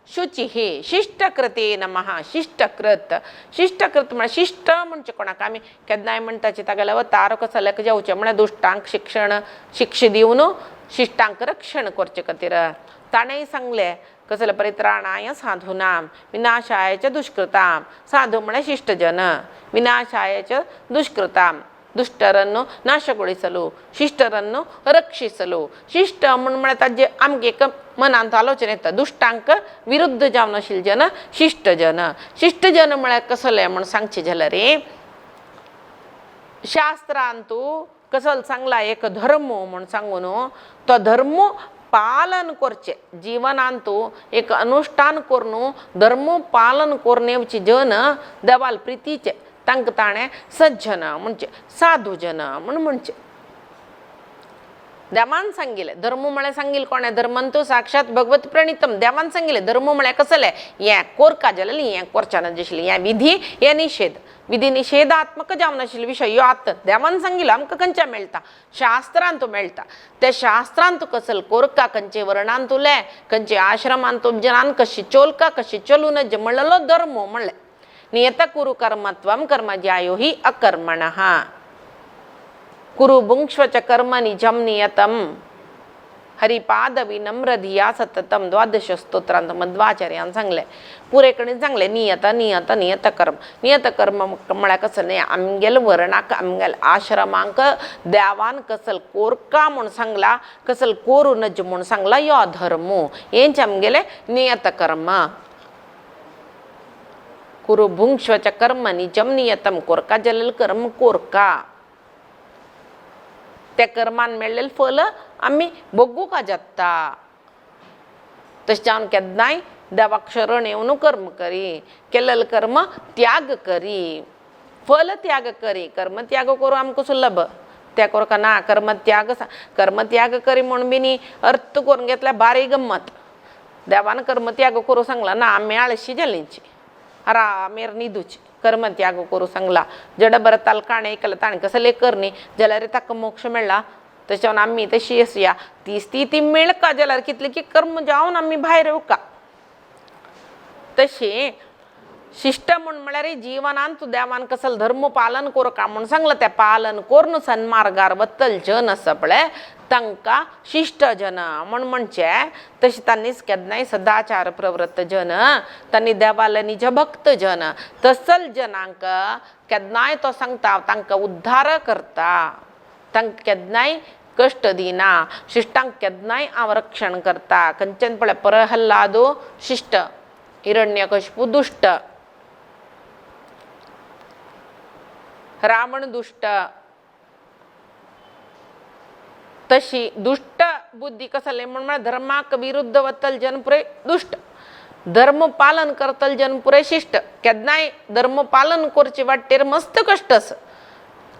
शुची हे शिष्टकृते नमः. शिष्टकृत, शिष्टकृत म्हळ्यार शिष्ट म्हणजे कोणाक आमी केन्नाय म्हणटाचे तागेले अवतार कसले जावचे म्हळ्यार दुश्टांक शिक्षा दिवन शिष्टांक रक्षण करचे खातीर. ताणेंय सांगले कसले परित्राणाय साधूनाम विनाशाय च दुष्कृताम. साधू म्हळ्यार शिष्टजन, ವಿನಾಶಾಯ ಚ ದುಷ್ಕೃತಾಂ. ದುಷ್ಟರನ್ನು ನಾಶಗೊಳಿಸಲು, ಶಿಷ್ಟರನ್ನು ರಕ್ಷಿಸಲು. ಶಿಷ್ಟ म्हण ताजे आमगे एक मनांत आलोचना येता, दुष्टांक विरुद्ध जावन आशिल्ले जन शिष्ट जन. शिष्ट जन म्हळ्यार कसले म्हण सांगचे जाल्यार शास्त्रांतू कसलो सांगला एक धर्म म्हण सांगून तो धर्म पालन करचे जीवनांतू एक अनुष्ठान करून धर्म पालन करून येवचे जन देवाल प्रितीचे तांकां ताणें सज्जन म्हणजे साधू जन म्हण म्हणचे. देवान सांगिल्ले धर्म म्हळ्यार सांगिल्ले कोणें धर्मंतू साक्षात भगवत प्रणितम. देवान सांगिल्ले धर्म म्हळ्यार कसले हें कोरका जाल्यार हें करचें ना जशें हें विधी हें निषेध. विधी निषेधात्मक जावन आशिल्ले विशय ह्यो आतां देवान सांगिल्लो आमकां खंयच्या मेळटा शास्त्रांत मेळटा. त्या शास्त्रांत कसले कोरका खंयचे वर्णांत उरले खंयचे आश्रमांत जनान कशी चोलका कशी चलू नज म्हणलेलो धर्म म्हणलें. नियत कुरु कर्मत्वं कर्म ज्यायो हि अकर्मणः. कुरु भुङ्क्ष्व च कर्म निजं नियतम् हरिपाद विनम्र धिया सततम द्वादश स्तोत्रांत मध्वाचार्यान सांगले पुरेकडे चांगले नियत नियत नियत कर्म म्हळ्यार कसं नाही आमगेल वर्णाक आमगेल आश्रमांक देवान कसल कोरका म्हूण सांगला कसल कोरू नज म्हूण सांगला यो धर्मो हेंच आमगेले नियत कर्म कुरु भुंक्ष्वच कर्म निजम नियतम कोरका जलल कर्म कोरका त्या कर्मान मेळलेलं फल आम्ही बघू का जाता तशें केन्नाय देवाक शरण येवन कर्म करी केलेलं कर्म त्याग करी फल त्याग करी कर्म त्याग करू आमकां सुलभ त्या करू का ना कर्म त्याग करी म्हणून बी न्ही अर्थ करून घेतल्या बारी गंमत देवान कर्म त्याग करू सांगला ना आमी आळशी जालींची आरामेर न्हिदूची कर्म त्याग करू सांगला जड बरताल काणे ऐकलं ताणे कसले करणी जाल्यार ताका मोक्ष मेळ्ळा तशें आमी तशी असूया ती स्थिती मेळका जाल्यार कितले की कर्म जावन आमी भायर येवं का तशें शिष्ट म्हळ्यार जीवनान तूं देवान कसल धर्म पालन करू का म्हूण सांगला तें पालन करून सन्मार्गार वतल जन आसा पळय तांकां शिष्ट जन म्हणचे तशें तांनीच केन्नाय सदाचार प्रवृत्त जन तांणी देवाले निज भक्त जन तसल जनांक केन्नाय तो सांगता तांकां उद्धार करता तांकां केन्नाय कश्ट दिना शिष्टांक केन्नाय हांव रक्षण करता खंयच्यान पळय प्रहल्लादो शिष्ट हिरण्यकशिपू दुष्ट रावण दुष्ट तशी दुष्ट बुद्धी कसले म्हण धर्माक विरुद्ध वतल जन पुरे दुष्ट धर्म पालन करतल जन पुरे शिष्ट केन्नाय धर्म पालन करचे वाटेर मस्त कष्ट आसा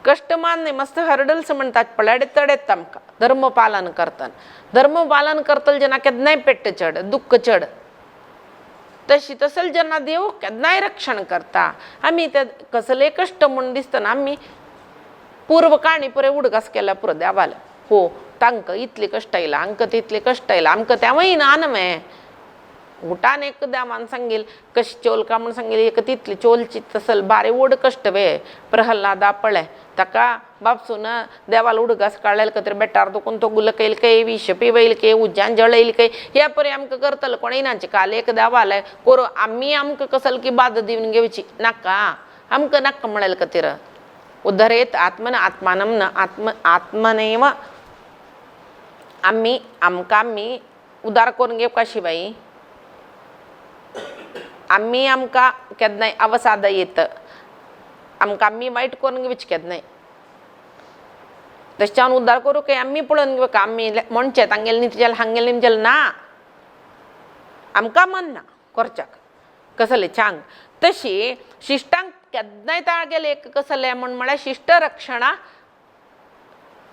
कष्ट मान्य मस्त हर्डल्स म्हणटात पळय तडेत आमकां धर्म पालन करतल जना केन्नाय पेट्ट चड दुख्ख चड तशी तसल जना देव केन्नाय रक्षण करता आमी ते कसले कष्ट म्हूण दिसतना आमी पूर्व काणी पुरे उडगास केल्या पुरो देवाले हो तांकां इतले कश्ट येयला हांकां तितले कश्ट येयला आमकां तेवूय ना न्हय उठान एक देवान सांगील कशी चोलका म्हूण सांगील एक तितली चोलची तसल बारे व्हड कश्ट वे प्रहल्लादा पळय ताका बापसून देवाला उडगास काडलेले खातीर बेटार दुखून तो गुलक येयल काय विश पिवयल काय उज्यान जळयल काय ह्या परी आमकां करतलो कोणय नाचे काल एक देवाले कोरो आमी आमकां कसल की बाद दिवन घेवची नाका आमकां नाका म्हणले खातीर उद्धरेत आत्मन आत्मानम न आत्मनेव आमी उदार करून घेवका शिवाय आमकां केन्नाय अवसाद येत आमकां आमी वायट करून घेवचें केन्नाय तशें उद्धार करूं काय आमी पळोवन घेवका आमी म्हणचे तांगेले न्ही तुज्याल हांगेले न्ही ना आमकां मन ना करच्याक कसले सांग तशी शिश्टांक केन्नाय तागेले एक कसले म्हळ्यार शिश्ट रक्षणा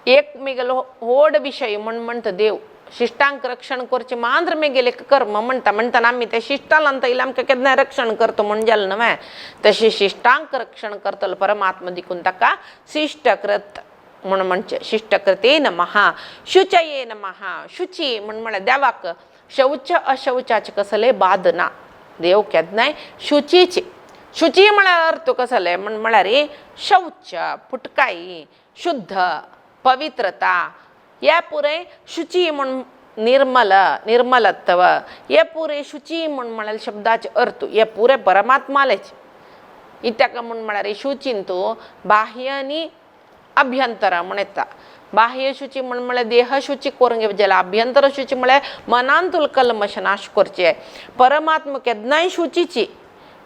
एक मेगेलो व्हड विशय म्हणटा देव शिष्टांक रक्षण करचे मांद्र मेगेले कर्म म्हणटा आमी ते शिष्टालांत येयले आमकां केन्नाय रक्षण करता म्हण जालें न्हय तशें शिष्टांक रक्षण करतलो परमात्मा देखून ताका शिष्टकृत म्हणचे शिष्टकृते नमः शुचये नमः शुची म्हळ्यार देवाक शौच अशौचाचे कसले बाद ना देव केन्नाय शुचीचे शुची म्हळ्यार अर्थ कसले म्हळ्यार शौच फुटकाई शुद्ध पवित्रता या पुरे शुची म्हण निर्मलत्व हे पुरे शुची म्हळ्यार शब्दाचे अर्थ हे पुरे परमात्मालेच इत्याक म्हळ्यार शुचीन तूं बाह्य आनी अभ्यंतर म्हण येता बाह्य शुची म्हळ्यार देह शुची करून घेवचे जाल्यार अभ्यंतर शुची म्हळ्यार मनान तुला कल्मश नाश करचे परमात्मा केन्नाय शुचीची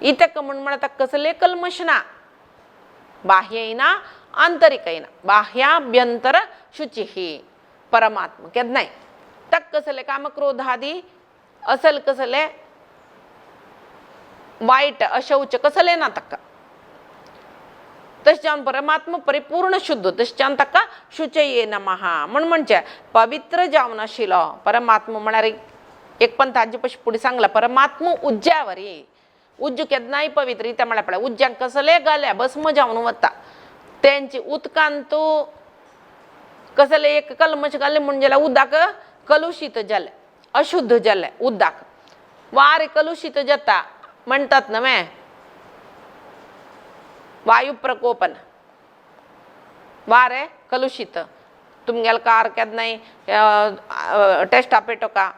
इत्याक म्हळ्यार ताका कसले कल्मश ना बाह्यय ना आंतरिकय ना बाह्याभ्यंतर शुची ही परमात्मा केन्नाय ताका कसले कामक्रोधादी असल कसले वायट अशौच कसले ना ताका तशें जावन परमात्मा परिपूर्ण शुद्ध तशें जावन ताका शुचये नमः म्हणचे पवित्र जावन आशिल्लो परमात्मा म्हळ्यार एक पंथांचे पयशे फुडें सांगला परमात्मा उज्ज्यावरी उज्ज केन्नाय पवित्र इत्या म्हळ्यार पळय उज्ज्यांक कसले घाल्या भस्म जावन वता तेंचे उदकान तूं कसले एक कल्मश घाले म्हणजे जाल्यार उदक कलुशीत जालें अशुद्ध जालें उदक वारें कलुशीत जाता म्हणटात न्हय वायू प्रकोपन वारें कलुशीत तुमगेल कार केन्नाय टेस्टा पेटो का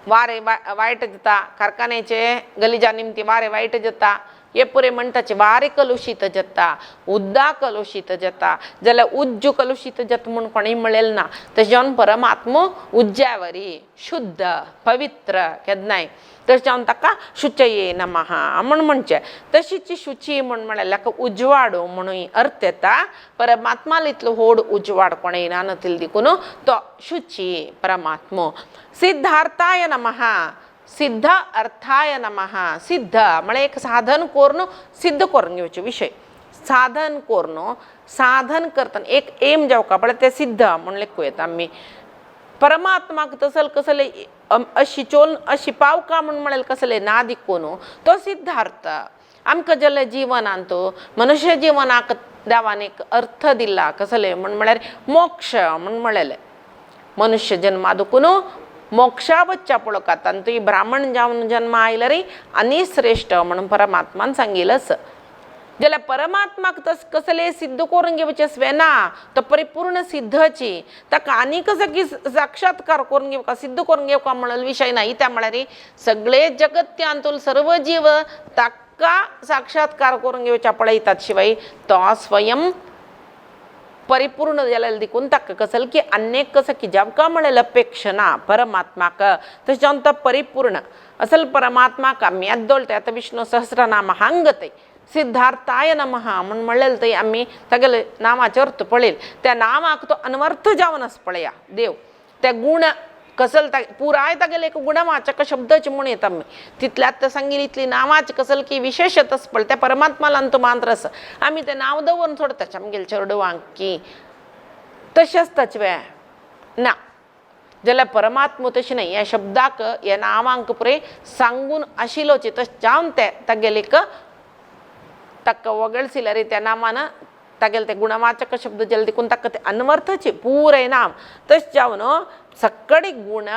वारे वायट जाता कारखान्याचे गलिजा निमती वारे वायट जाता हे पुरे म्हणटाचे वारे कलुशीत जाता उद्दा कलुशीत जाता जाल्यार उज्ज कलुशीत जाता म्हूण कोणेय म्हणलेलें ना तशें जावन परमात्मो उज्ज्यावरी शुद्ध पवित्र केन्नाय तशें जावन ताका शुचये नमः म्हूण म्हणचें तशीच शुची म्हूण म्हळ्यार उजवाडो म्हणून अर्थ येता परमात्माला इतलो व्हड उजवाड कोणेय ना तिल देखून तो शुची परमात्मो सिद्धार्थाय नमः सिद्ध अर्थाय नमः सिद्ध म्हळ्यार एक साधन करून सिद्ध करून घेवचे विशय साधन करून साधन करतना एक एम जावका पळय ते सिद्ध म्हण लेखूं येता आमी परमात्माक तसल कसले अशी चोल अशी पावका म्हण म्हळ्यार कसले ना दिकोन तो सिद्धार्थ आमकां जाल्यार जिवनांत मनुष्य जिवनाक देवान एक अर्थ दिला कसले म्हण म्हळ्यार मोक्ष म्हण म्हळेलें मनुष्य जन्मा दुखून मोक्षा वच्चा पळोवकात आनी तुवें ब्राह्मण जावन जन्म आयला रे आनी श्रेष्ठ म्हणून परमात्मान सांगिल्लें जाल्यार परमात्माक तस कसले सिद्ध करून घेवचे स्वेना तो परिपूर्ण सिद्धची ताका आनी कसं की साक्षात्कार करून घेवका सिद्ध करून घेवका म्हणून विशय ना त्या म्हळ्यार सगळे जगत्यांतूल सर्व जीव ताका साक्षात्कार करून घेवच्या पळयतात शिवाय तो स्वयं परिपूर्ण जाल्यार देखून ताका कसल की अनेक कसं की जावका म्हळ्यार अपेक्षा ना परमात्माक तशें जावन तो परिपूर्ण असल परमात्माक आमी येद्दोळटे आतां विष्णू सहस्रनाम हांगतय सिद्धार्थाय नमः म्हण म्हणलेलें थंय आमी तागेले नांवाचो अर्थ पळयल त्या नांवाक तो अनवर्थ जावनच पळया देव ते गुण कसल पुराय तागेले एक गुणवाचक शब्दच म्हूण येता आमी तितल्यात सांगिल्ली इतली नांवाची कसल की विशेषतच पळय त्या परमात्माला तो मात्र आसा आमी तें नांव दवरून सोडताच आमगेले चेडवांक की तशेंच तचवे ना जाल्यार परमात्मा तशें न्हय ह्या शब्दाक ह्या नांवांक पुरे सांगून आशिल्लोची तशें जावन ते तागेले एक ताका वगळसिल्या रे त्या नांवान तागेले ते गुणवाचक शब्द जाले देखून ताका ते अनवर्थचे पुरे नाम तशें जावन सकडी गुण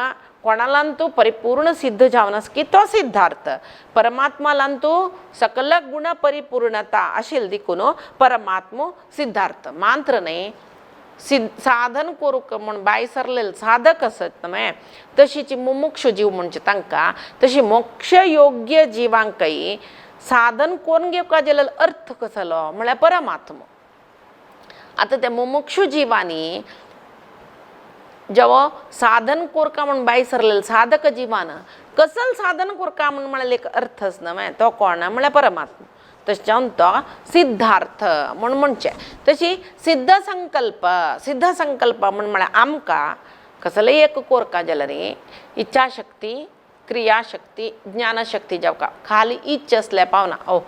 कोणालांतू परिपूर्ण सिद्ध जावनस की तो सिद्धार्थ परमात्मालांतू सकल गुण परिपूर्णता आशिल्ल देखून परमात्मो सिद्धार्थ मात्र न्हय साधन करूंक म्हूण बाय सरलेले साधक आसत न्हय तशीची मुमुक्ष जीव म्हणजे तांकां तशी मोक्ष योग्य जिवांकय साधन करून घेवका जाल्यार अर्थ कसलो म्हळ्यार परमात्मो आतां त्या मुमुक्षु जिवांनी जेव्हा साधन कोरका म्हणून बाय सरलेले साधक जिवान कसल साधन कोरका म्हणून म्हळ्यार एक अर्थच न्हय तो कोण म्हळ्यार परमात्मा तशें जावन तो सिद्धार्थ म्हूण म्हणचें तशी सिद्ध संकल्प म्हूण म्हळ्यार आमकां कसलेय एक कोरका जाल्यार इच्छाशक्ती क्रियाशक्ती ज्ञानशक्ती जावका खाली इच्छा असल्या पावना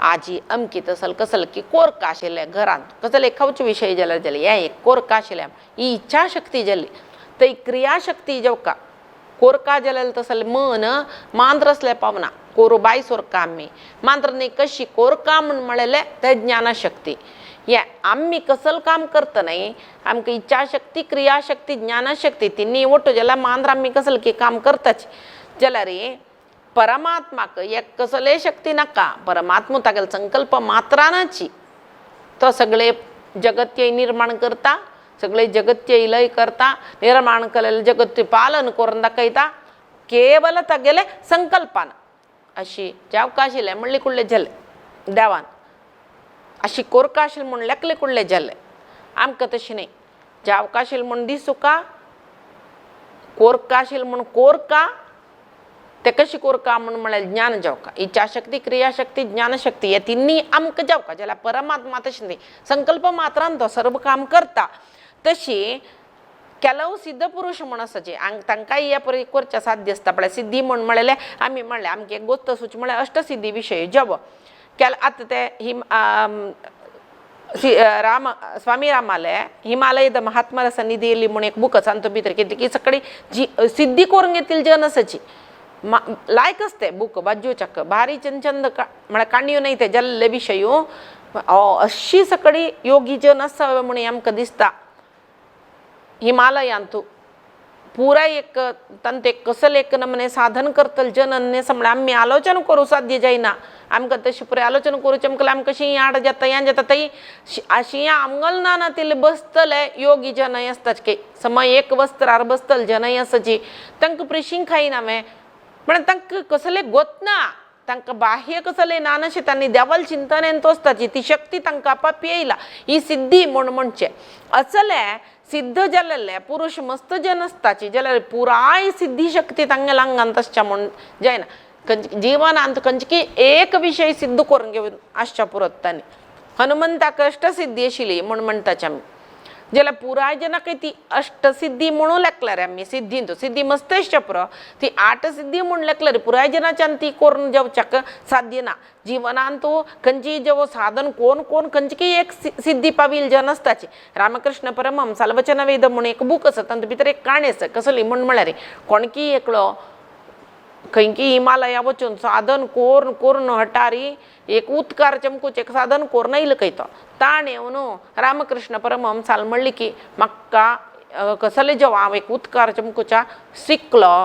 आजी अमकी तसल कसल की कोरका आशिल्ले घरांत कसले खावचे विशय जाल्यार हे एक कोरका आशिल्ले ही इच्छाशक्ती जाली थंय क्रियाशक्ती जावका कोरका जाल्यार तसल मन मांद्र असले पावना कोरू बाय सोरका आमी मांद्र न्ही कशी कोरका म्हूण म्हळेलें ते ज्ञानशक्ती हे आमी कसल काम करता न्हय आमकां इच्छाशक्ती क्रियाशक्ती ज्ञानशक्ती तिनी ओटू जाल्यार मांद्र आमी कसल की काम करताच जाल्यार परमात्माक एक कसले शक्ती नाका परमात्मा तागेलो संकल्प मात्रानाची तो सगळे जगत्य निर्माण करता सगळे जगत्य लय करता निर्माण केलेले जगत्य पालन करून दाखयता केवल तागेले संकल्पान अशी जावका आशिल्लें म्हणले कुडले जाले देवान अशी कोरका आशिल्ली म्हूण लेखले कुडले जाले आमकां तशें न्हय जावका आशिल्ली म्हूण दिसूका कोरका आशिल्ली म्हूण कोरका ते कशी कोरका म्हणून म्हळ्यार ज्ञान जावका इच्छाशक्ती क्रियाशक्ती ज्ञानशक्ती हे तिनी आमकां जावका जाल्यार परमात्मा तशें न्हय संकल्प मात्रान तो सर्व काम करता तशी ಕೆಲವು सिद्ध पुरुष म्हूण आसाचे तांकांय हे परी करचें साध्य आसता पळय सिद्धी म्हूण म्हळेलें आमी म्हणलें आमकां एक गोश्ट सुच म्हळ्यार अष्टसिद्धी विशय जब आतां ते स्वामी रामाले हिमालयद महात्मा सन्निधिಯಲ್ಲಿ म्हूण एक बूक आसा तातूंत भितर कितें की सगळी जी सिद्धी करून घेतली जन आसाची लायक असते बूक वाजूचक भारी चंद म्हळ्यार काणयो न्हय ते जाल्ले विशयो अशी सगळी योगी जन आसा म्हणून आमकां दिसता हिमालयांतू पुरा एक तंत एक कसल एक नमने साधन करतल जनन्ने समळे आम्ही आलोचन करू साध्य जाईना आमकां तशी पुरे आलोचन करू चमकला आमकां कशी आड जाता या जाता तई अशी आमगल नानातील बसतले योगी जनय असतात की समय एक वस्त्रार बसतल जनय असची तंक प्रिशिंग खाई नामे पण तंक कसले गोतना तंक बाह्य कसले नानशे त्यांनी देवाल चिंतनेन तोस्ताची ती शक्ती तंका पाप येईला ही सिद्धी म्हणचे असले सिद्ध जलले पुरुष मस्त जनस्ताची जल पुराय सिद्धी शक्ती तंग लंगंतश्च म्हण जायना जीवनांत कंचकी एक विषय सिद्ध करून घेऊन आशा पुरत तानी हनुमंता अष्टसिद्धी आशिल्ली म्हण म्हणटाच आमी ज्याला पुराय जन काही ती अष्टसिद्धी म्हणून लेखला रे आम्ही सिद्धी तो सिद्धी मस्त पुरो ती 8 सिद्धी म्हणून लेखला रे पुराय जनाच्यान ती करून जेवच्याक साध्य ना जीवनांत खंयची जेव साधन कोण कोण खंयची एक सिद्धी पावील जन असताची रामकृष्ण परमहंस वचन वेद म्हणून एक बूक आसा तातूंत भितर एक काणी आसा कसली म्हळ्यार कोणकी एकलो खंयकी हिमालया वचून साधन कोरून कोरून हटारी एक उत्कार चमकूच एक साधन कोरून येयलो खंय तो ताण येवन रामकृष्ण परमहंसाल म्हणली की म्हाका कसले जेव हांव एक उत्कार चमकूच्या शिकलो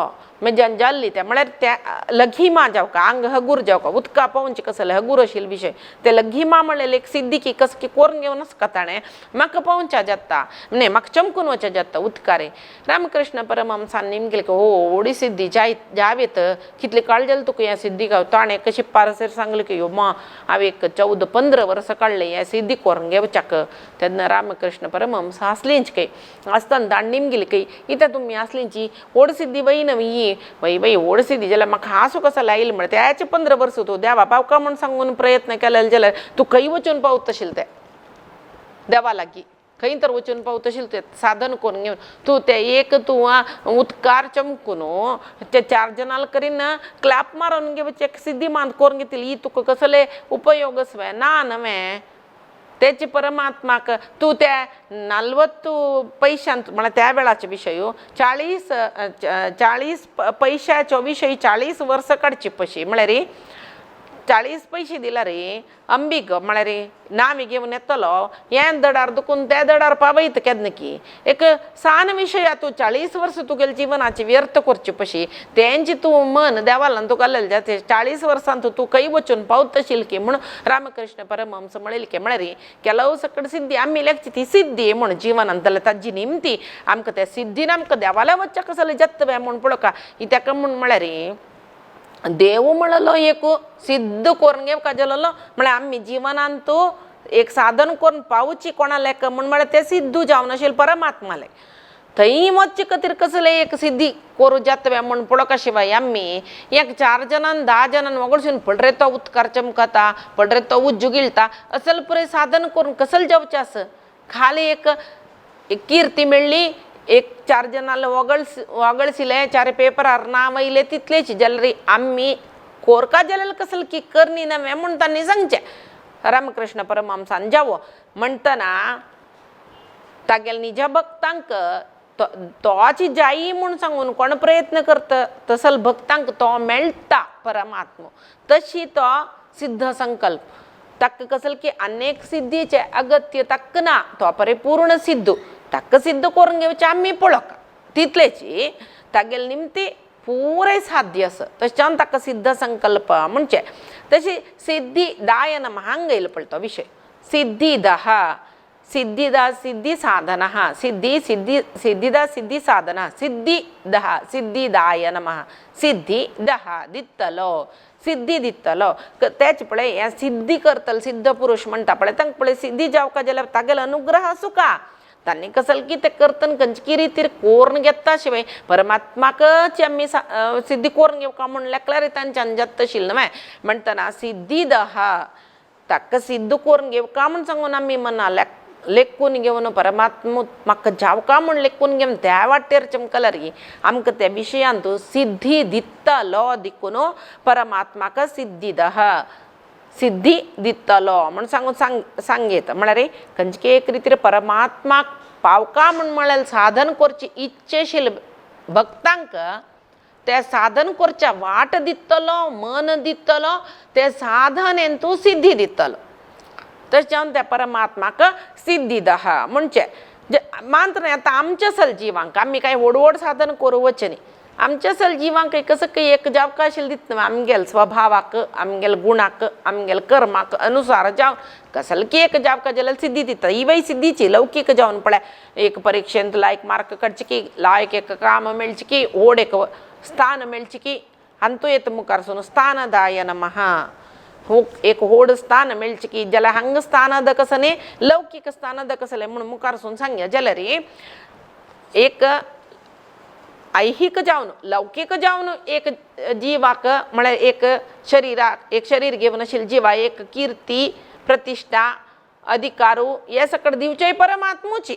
म्हणजे जाल्ली त्या म्हळ्यार त्या लघिमा जावका आंग हगूर जावका उदका पावनचे कसले हगूर आशिल्ले विशय ते लघिमा म्हणलेले एक सिद्धी की कस की कोरून घेवनच ताणें म्हाका पावच्या जाता न्ही म्हाका चमकून वचें जाता उदकारे रामकृष्ण परमहंसान निमगेले की हो ओडी सिद्धी जावेत कितले काळ जालें तुका ह्या सिद्धी गाव ताणें कशी पारसेर सांगलें की मा हांव एक 14-15 वर्सां काडले ह्या सिद्धी कोरून घेवच्याक तेन्ना रामकृष्ण परमहंस हांसलींच काही आसतना ताण निमगेली काही इथं तुमी हांसलींची ओड सिद्धी बाई नवी बाई बाई ओड सिद्धी जाल्यार म्हाका हांसू कसो लायले म्हण त्याचे 15 वर्स तूं देवा पावका म्हण सांगून प्रयत्न केले जाल्यार तूं खंय वचून पावत आशिल्लें तें देवा लागीं खंय तर वचून पावत आशिल्लें तें साधन करून घेवन तूं तें एक तूं उदकार चमकून ते 4 जनाल करीन क्लॅप मारून घेवचे एक सिद्धी मान करून घेतली ही तुका कसले उपयोग असवे ना नवे तेचे परमात्माक तू त्या 40 पैशांत म्हळ्यार त्या वेळाचे विशय 40 पैशाचो विशय 40 वर्सां काडची पशी म्हळ्यार 40 पैसे दिला रे अंबीक म्हळ्यार नामी घेवन येतलो हें दडार दुखून त्या दडार पावयत केन्ना की एक सान विशय तूं 40 वर्स तुगेले जिवनाची व्यर्थ करची पशी तेंची तूं मन देवालान तुका घाललें जाते 40 वर्सांत तूं खंय वचून पावत आशिल्लें की म्हूण रामकृष्ण परमहंस म्हणलें की म्हळ्यार केलो सकट सिद्धी आमी लेखची ती सिद्धी म्हूण जिवनांत जाल्यार ताजी निमती आमकां त्या सिद्धीन आमकां देवाला वचच्या कसले जत्तवे म्हूण पळोवका ही ताका म्हूण म्हळ्यार देव म्हणलो एक सिद्ध करून घेवका जालो म्हळ्यार आमी जिवनांत एक साधन करून पावची कोणा लेख म्हळ्यार ते सिद्धू जावन आशिल्ले परमात्मा लेख थंय वचचे खातीर कसले एक सिद्धी करूं जातवे म्हूण पळोवका शिवाय आमी एक 4 जनान 10 जनान वगडसून पडरे तो उदकार चमकता पडरे तो उज्जू गिळटा असल पुरे साधन करून कसले जावचें आस खाली एक कीर्ती मेळ्ळी एक 4 जनाला वगळसिले 4 पेपरार नांव येयले तितलेच जाल्यार आमी कोरका जाल्यार कसले की करनी नवे म्हूण तांणी सांगचें रामकृष्ण परमहंसान जावो म्हणटना तागेले निजा भक्तांक तोची जायी म्हूण सांगून कोण प्रयत्न करता तसल भक्तांक तो मेळटा परमात्मा तशी तो सिद्ध संकल्प ताका कसले की अनेक सिद्धीचे अगत्य ताका ना तो परिपूर्ण सिद्धू ताका सिद्ध करून घेवचें आमी पळोवका तितलेची तागेले निमती पुरे साध्य आसा तशें ताका सिद्ध संकल्प म्हणचे तशी सिद्धी दाय नमः हांगा येयलो पळय तो विशय सिद्धिदः सिद्धिदा सिद्धी साधना सिद्धी सिद्धी सिद्धिदा सिद्धी साधना सिद्धिदः सिद्धिदाय नमः सिद्धिदः दितलो सिद्धी दितलो तेच पळय हे सिद्धी करतलो सिद्ध पुरुष म्हणटा पळय तांकां पळय सिद्धी जावका जाल्यार तागेलो अनुग्रह आसूं का तांणी कसले की ते करतन खंयची रितीर कोरून घेता शिवाय परमात्माकच आमी सिद्धी कोरून घेवका म्हूण लेखल्यार तांच्यान जाता आशिल्लें न्हय म्हणटना सिद्धिदः ताका सिद्ध करून घेवका म्हूण सांगून आमी मना लेखून घेवन परमात्मा म्हाका जावका म्हूण लेखून घेवन त्या वाटेर चमकल्यार आमकां त्या विशयांत सिद्धी दितलो देखून परमात्माक सिद्धिदः सिद्धी दितलो म्हण सांगून सांगेत म्हळ्यार खंयची एक रितीर परमात्माक पावका म्हूण म्हळ्यार साधन करची इच्छा आशिल्ले भक्तांक ते साधन करच्या वाट दितलो मन दितलो ते साधनेन तूं सिद्धी दितलो तशें त्या परमात्माक सिद्धिदः म्हणचे मानत नाही आता आमच्या सल जिवांक आम्ही काय ओडवड साधन करू वचनी आमच्या सल जिवांक कसं काही एक जावका आशिल्लें दितना आमगेल स्वभावाक आमगेल गुणाक आमगेल कर्माक अनुसार जावन कसल की एक जावका जाल्यार सिद्धी दिता ही बाई सिद्धीची लौकीक जावन पळय एक परीक्षेंत लायक मार्क काडचे की लायक एक काम मेळचें की व्हड एक स्थान मेळचें की अंतू येता मुखार सून स्थानदाय नमः एक व्हड स्थान मेळचें की जाल्यार हांगा स्थानद कसं न्ही लौकीक स्थानद कसलें म्हणून मुखार सून सांगया जाल्यार एक ऐहिक जावन लौकिक जावन एक जिवाक म्हळ्यार एक शरिराक एक शरीर घेवन आशिल्ले जिवा एक कीर्ती प्रतिष्ठा अधिकारू हे सकट दिवचे परमात्मूची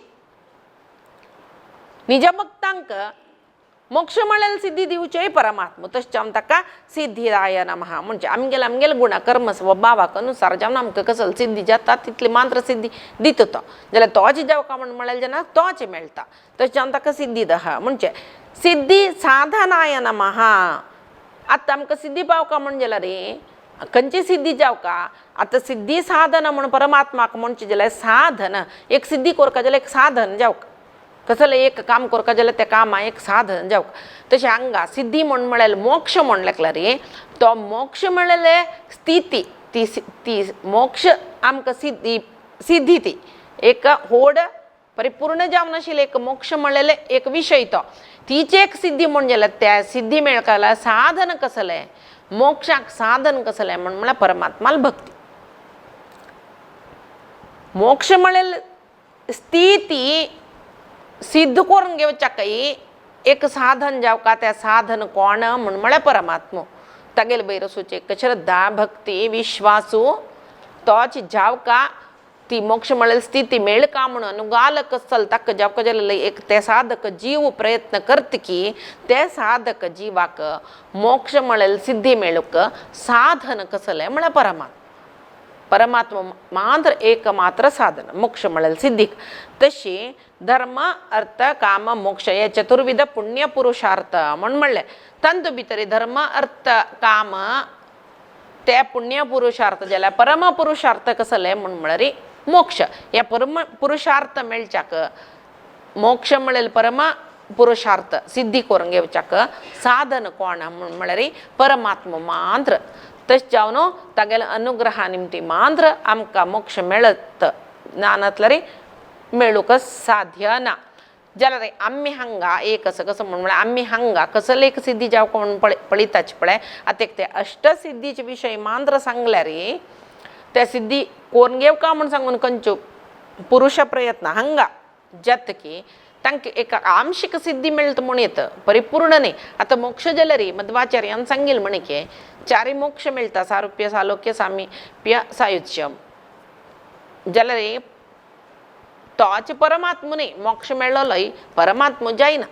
निज भक्तांक मोक्ष मेळेल सिद्धी दिवचे परमात्मा तशें जावन ताका सिद्धीदाय नमः म्हणजे आमगेल गुण कर्म स्वभावाक अनुसार जावन आमकां कसल सिद्धी जाता तितली मात्र सिद्धी दिता तो जाल्यार तोच जावका म्हण म्हळ्यार जेन्ना तोच मेळटा तशें जावन ताका सिद्धी दहा म्हणजे सिद्धी साधनाय नमः आतां आमकां सिद्धी पावका म्हण जाल्यार खंयची सिद्धी जावका आतां सिद्धी साधन म्हण परमात्माक म्हणचे जाल्यार साधन एक सिद्धी करता जाल्यार एक साधन जावका कसलें एक काम करता जाल्यार तें कामां एक साधन जावका तशें हांगा सिद्धी म्हण म्हळ्यार मोक्ष म्हणल्यार तो मोक्ष मेळिल्ले स्थिती ती मोक्ष आमकां सिद्धी ती एक व्हड परिपूर्ण जावन आशिल्लें एक मोक्ष मेळिल्ले एक विशय तो तीची एक सिद्धी म्हण जाल्यार त्या सिद्धी मेळकाला साधन कसलें मोक्षाक साधन कसलें म्हळ्यार परमात्माल भक्ती मोक्ष मेळिल्ले स्थिती सिद्ध करून घेवच्याकय एक साधन जावका त्या साधन कोण म्हण म्हळ्यार परमात्मा तागेले बैरसूचे एक श्रद्धा भक्ती विश्वासू तोच जावका ती मोक्ष मेळिल्ली स्थिती मेळका म्हणून अनुगालक सल ताका जावका जाल्यार एक ते साधक जीव प्रयत्न करता की ते साधक जिवाक मोक्ष मेळिल्ली सिद्धी मेळूक साधन कसलें म्हळ्यार परमात्मा मात्र एक मात्र साधन मोक्ष मेळिल्ली सिद्धीक तशी धर्म अर्थ काम मोक्ष हे चतुर्विध पुण्य पुरुषार्थ म्हणून म्हणलें तांतू भितर धर्म अर्थ काम ते पुण्य पुरुषार्थ जाल्यार परम पुरुषार्थ कसलें म्हण म्हळ्यार मोक्ष या परम पुरुषार्थ मेळच्याक मोक्ष मेळेल परम पुरुषार्थ सिद्धी करून घेवच्याक साधन कोण म्हळ्यार परमात्मा मात्र तशें जावन तागेले अनुग्रहा निमती मात्र आमकां मोक्ष मेळत नानतल्यार मेळूक साध्य ना जाल्यार आमी हांगा एक कसं म्हळ्यार आमी हांगा कसले एक सिद्धी जावका म्हणून पळयताचे पळय आतां एक ते अष्टसिद्धीचे विशय मात्र सांगल्यार त्या सिद्धी करून घेवका म्हूण सांगून खंयच्यो पुरुष प्रयत्न हांगा जाता की तांकां एक आंशिक सिद्धी मेळटा म्हूण येता परिपूर्ण न्ही आतां मोक्ष जाल्यार मध्वाचार्यान सांगिल्लें म्हणे की चारय मोक्ष मेळटा सारुप्य सालोक्य सामिप्य सायुज्यम जाल्यार तोच परमात्मा न्ही मोक्ष मेळ्ळोय परमात्मा जायना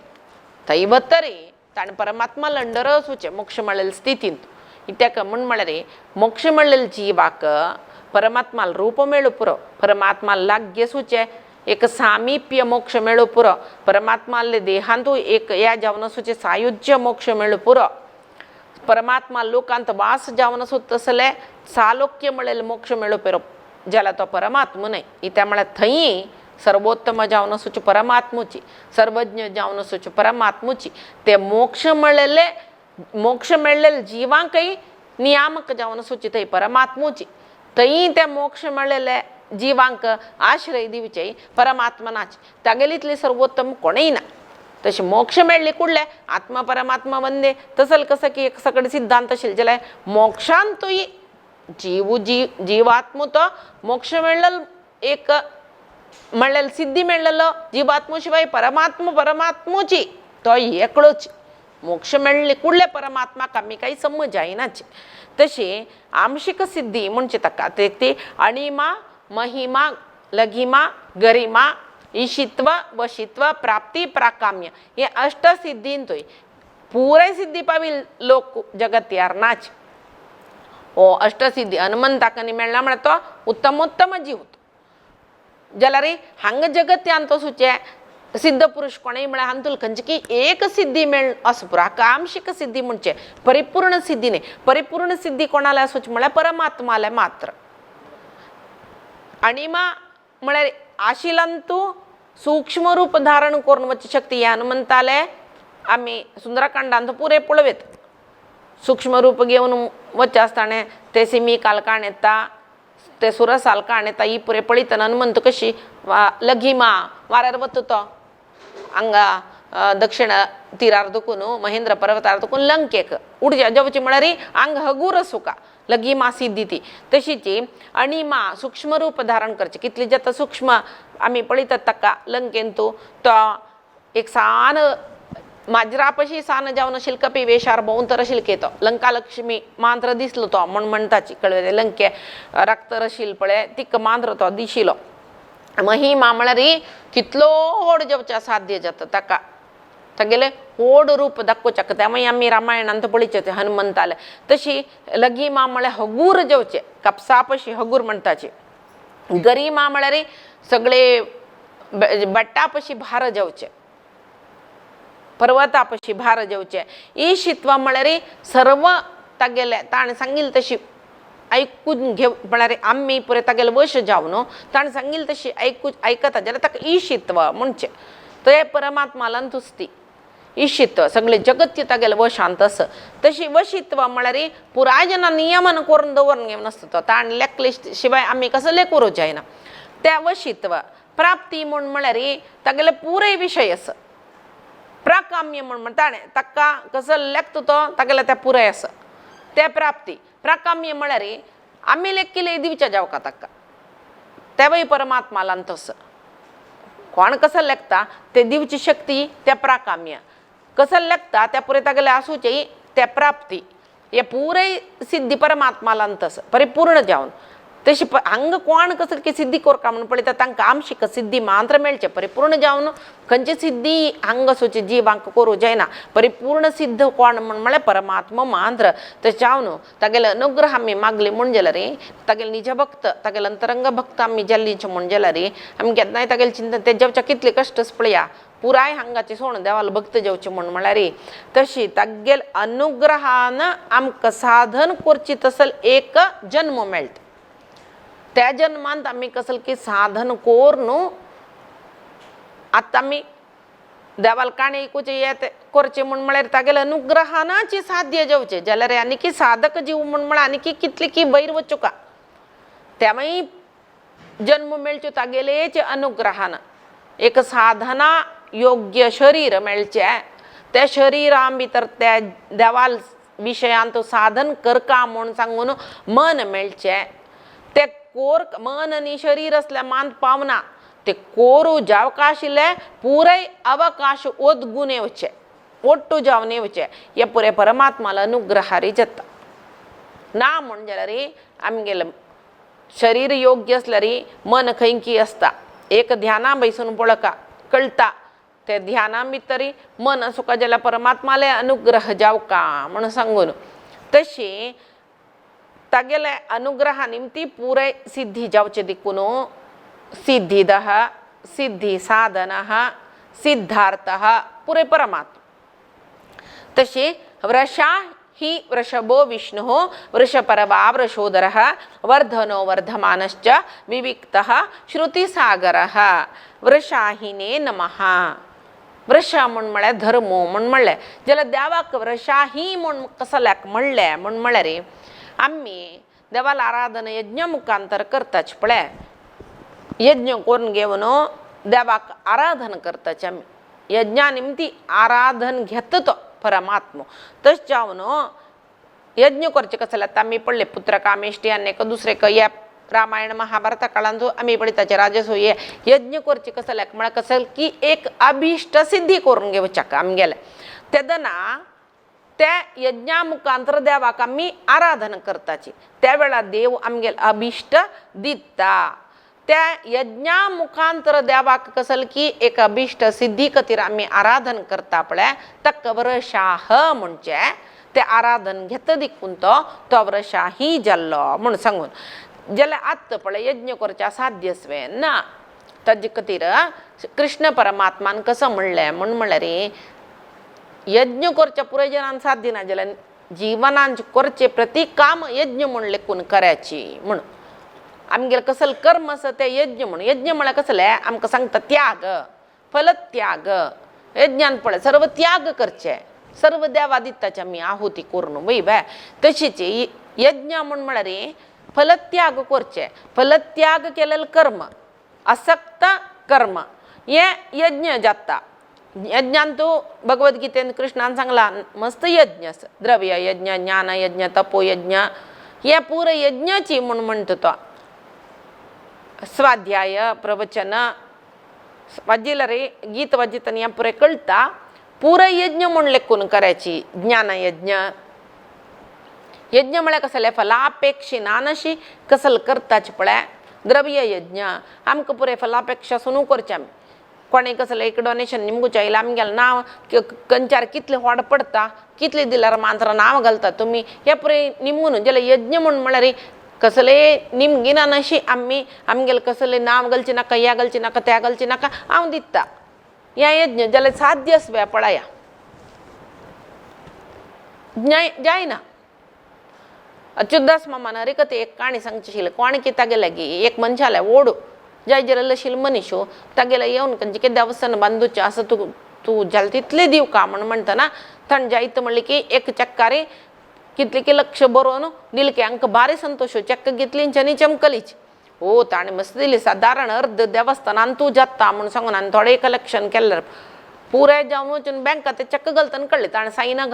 थंय वतरी ताणें परमात्मा लंडर वचचें मोक्ष मेळिल्ले स्थितींत इत्याक म्हण म्हळ्यार मोक्ष मेळिल्ले जिवाक परमात्माल रूप मेळूं पुरो परमात्माल लाग्य सुचें एक सामिप्य मोक्ष मेळूं पुरो परमात्माले देहांतूय एक ह्या जावन सुचें सायुज्य मोक्ष मेळूं पुरो परमात्मा लोकांत वास जावन सुद्दां तसलें सालोक्य मेळिल्लें मोक्ष मेळूं पुरो जाल्यार तो परमात्मा न्हय इत्या म्हळ्यार थंय सर्वोत्तम जावन सुचें परमात्मुची सर्वज्ञ जावन सुचें परमात्मुची ते मोक्ष मेळिल्ले जिवांकय नियामक जावन सुचें थंय परमात्मुची थंय ते मोक्ष मेळिल्ले जिवांक आश्रय दिवचे परमात्मनाचे तागेलीतले सर्वोत्तम कोणय ना तशें मोक्ष मेळ्ळी कुडले आत्मा परमात्मा वंदे तसल कसं की एक सगळे सिद्धांत आशिल्ले जाल्यार मोक्षांतूय जीवात्मो तो मोक्ष मेळ्ळेलो एक मेळ्ळेलो सिद्धी मेळ्ळेलो जिवात्मो शिवाय परमात्मुची तो एकलोच मोक्ष मेळ्ळी कुडले परमात्माक आमी काही समज जायनाचे तशी आंशिक सिद्धी म्हणजे ताका ती अणिमा महिमा लघिमा गरिमा ईशित्व वशित्व प्राप्ती प्राकाम्य हे अष्टसिद्धींतूय पुरे सिद्धी पावी लोक जगत यारनाच ओ अष्टसिद्धी हनुमंताक मेळ्ळा म्हळ्यार तो उत्तमोत्तम जीव जाल्यार हांगा जगत यांतो सुचे सिद्ध पुरुष कोणय म्हळ्यार हांतूल खंयची की एक सिद्धी मेळ असो पुरो हाका आंशिक सिद्धी म्हणचे परिपूर्ण सिद्धी न्ही परिपूर्ण सिद्धी कोणाला आसूच म्हळ्यार परमात्माले मात्र अणिमा म्हळ्यार आशिलांतू सूक्ष्म रूप धारण करून वच शक्ती या हनुमंताले आम्ही सुंदरकांडांत पुरे पळवेत. सूक्ष्म रूप घेऊन वच असताना ते सिमी कालकाण येता ते सुरसाल काण येता ही पुरे पळीतन हनुमंत कशी लघिमा वाऱ्यार वततो हांगा दक्षिण तीरार्दकून महेंद्र पर्वतार्दकून लंकेक उडच्या जेवची म्हळ्यार हांग हगूर सुका लघिमा सिद्धी ती तशीची अणिमा सूक्ष्म रूप धारण करचे कितली जत सूक्ष्म आम्ही पळीतात ताका लंकेंतू तो एक सान माजरापशी सान जावन आशिल्लो कपी वेशार भोंवन तर शिलकेतो लंका लक्ष्मी मांद्र दिसलो तो म्हण म्हणटाची कळवे लंके रक्त रशील पळय तिक मांद्र तो दिशिलो महिमा म्हळ्यार कितलो व्हड जेवच्या साध्य जाता ताका तागेले व्हड रूप दाखोवच्याक त्यामुळे आमी रामायणांत पळयचे ते हनुमंताले तशी लघिमा म्हळ्यार हगूर जेवचे कपसापशी हगूर म्हणटाची गरिमा म्हळ्यार सगळे बट्टापशी भार जेवचे पर्वतापशी भार जेवचे ईशित्व म्हळ्यार सर्व तागेले ताणें सांगिल्ली तशी ऐकून घेव म्हळ्यार आमी पुरे तागेले वश जावन ताणें सांगिल्ली तशी आयकता जाल्यार ताका ईशित्व म्हणचे ते परमात्मालान तुस्ती ईशित्व सगळे जगत्य तागेले वशांत आस तशी वशित्व म्हळ्यार पुराय जना नियमन करून दवरून घेवन आसता तो ताणें लेखले शिवाय आमी कसले करूं जायना त्या वशित्व प्राप्ती म्हळ्यार तागेले पुरे विशय आसा प्राकाम्य म्हण ताणें ताका कसो लेखता तो तागेले त्या पुराय आसा ते प्राप्ती प्राकाम्य म्हळ्यार आमी लेखिले दिवच्या जावका ताका तेवय परमात्मालान तस कोण कसं लेखता ते दिवची शक्ती त्या प्राकाम्य कसं लेखता त्या पुरे तागेले आसूचे त्या प्राप्ती हे पुरे सिद्धी परमात्मालान तस परिपूर्ण जावन तशी हांग कोण कसं की सिद्धी कोरका म्हणून पळयता तांकां आमशीक सिद्धी मात्र मेळचे परिपूर्ण जावन खंयची सिद्धी हांग आसूची जिवांक करूं जायना परिपूर्ण सिद्ध कोण म्हळ्यार परमात्मा मात्र ते जावन तागेले अनुग्रह आमी मागली म्हण जाल्यार तागेले निज भक्त तागेले अंतरंग भक्त आमी जाल्लीचे म्हण जाल्यार आमी केन्नाय तागेले चिंतन ते जेवच्या कितले कश्ट पळया पुराय हांगाचे सोण देवाला भक्त जेवचे म्हळ्यार तशी तागेल अनुग्रहान आमकां साधन करची तसल एक जन्म मेळटा त्या जन्मांत आमी कसले की साधन कोर न्हू आतां आमी देवाल काणी ऐकूचे येते करचे म्हळ्यार तागेले अनुग्रहानाची साध्य जेवचे जाल्यार आनी साधक जीव म्हळ्यार आनी कितली की वयर वचूं का त्यामुळे जन्म मेळच्यो तागेलेच अनुग्रहान एक साधना योग्य शरीर मेळचे त्या शरिरा भितर त्या देवाल विशयांत साधन करका म्हूण सांगून मन मेळचे ते कोर मन आनी शरीर असल्या मांत पावना ते कोरू जावका आशिल्ले पुराय अवकाश ओदगून येवचे ओट्टू जावन येवचे हे पुरे परमात्माला अनुग्रहारी जाता ना म्हण जाल्यार आमगेले शरीर योग्य असल्यार मन खंयकी आसता एक ध्याना बैसून पळका कळटा ते ध्याना भितर मन सुका जाल्यार परमात्माले अनुग्रह जावका म्हण सांगून तशी तागेले अनुग्रहा निमती पुरे सिद्धी जावचे देखून सिद्धिदः सिद्धी साधनः सिद्धार्थः पुरे परमात्मा तशी वृषा ही वृषभो विष्णुः वृषपर्वा वृषोदरः वर्धनो वर्धमानश्च विविक्तः श्रुतिसागरः वृषाहिने नमः वृषा म्हण म्हळ्यार धर्मो म्हण म्हणलें जाल्यार देवाक वृषाही म्हण कसल्याक म्हणलें म्हण म्हळ्यार आम्ही देवाला आराधना यज्ञ मुखांतर करताच पळय यज्ञ करून घेवन देवाक आराधन करताचे आमी यज्ञा निमती आराधन घेता तो परमात्मा तश जावन यज्ञ करचे कसले आमी पडले पुत्र कामेष्टी अनेक दुसरे या रामायण महाभारत काळांत आमी पळयताचे राजसूय यज्ञ करचे कसल्याक म्हळ्यार कसल की एक अभिष्ट सिद्धी करून घेवच्याक आमगेले तेदना त्या यज्ञा मुखांतर देवाक आमी आराधना करताची त्या वेळा देव आमगेले अभिष्ट दिता त्या यज्ञा मुखांतर देवाक कसल की एक अभिष्ट सिद्धी खातीर आमी आराधन करता पळय ताका वृषाह म्हणचे ते आराधन घेता देखून तो वृषाही जाल्लो म्हण सांगून जाल्यार आत्ता पळय यज्ञ करच्या साध्यस्वे ना ताजे खातीर कृष्ण परमात्मान कसं म्हणलें म्हण म्हळ्यार यज्ञ करच्या पुराय जनान साध्य ना जाल्यार जिवनान करचे प्रति काम यज्ञ म्हण लेखून करायची म्हण आमगेल कसल कर्म आसा ते यज्ञ म्हणून. यज्ञ म्हळ्यार कसले आमकां सांगता त्याग, फलत्याग. यज्ञान पळय सर्व त्याग करचे, सर्व देवा दिताचे आमी आहुती करून वय बाय. तशीच यज्ञ म्हणून म्हळ्यार फलत्याग करचे. फलत्याग केलेलं कर्म, असक्त कर्म हे यज्ञ जाता. यज्ञान तो भगवद्गीतेन कृष्णान सांगला मस्त यज्ञ आसा. द्रव्य यज्ञ, ज्ञान यज्ञ, तपो यज्ञ हे पूर यज्ञाची म्हणून म्हणतो तो. स्वाध्याय प्रवचन वाजिला रे गीत वाजिताना या पुरे कळता पुरं यज्ञ म्हणून लेखून करायची. ज्ञान यज्ञ, यज्ञ म्हळ्यार कसले फलापेक्षी नानशी कसल करताच पळय. द्रव्य यज्ञ आमकां पुरे फलापेक्षा सुनू करचे आमी. कोणे कसले एक डोनेशन निमगू चायला आमगेलें नांव कंचार कितले व्हड पडटा, कितले दिल्यार मात्र नांव घालता तुमी हे पुरे निमगून. जाल्यार यज्ञ म्हणून म्हळ्यार कसले निमगिना नशी आमी आमगेलें कसले नांव घालचे नाका, ह्या घालचे नाका, त्या घालचे नाका, हांव दिता ह्या यज्ञ. जाल्यार साध्य आसवे पळया, जायना. अच्युतदास मामान हरिकथे एक काणी सांगची. कोण की तागेले गी एक मनशाले ओडू जाय जरल आशिल्लो मनीस तागेले येवन खंयचे देवस्थान बांदूचे असं तू जाल तितले दिव का म्हणून म्हणटा. थंड जायत म्हणले की एक चक्कारे कितले की लक्ष बरोवन दिल की हांकां भारी संतोश. चक्क घेतली आनी चमकलीच. ओ ताणें मस्त दिली. सादारण अर्ध देवस्थानान तूं जाता म्हणून सांगून आनी थोडें कलेक्शन केल्यार पुराय जावन वचून बँकात ते चक्क घालतना कळ्ळें ताणें सायन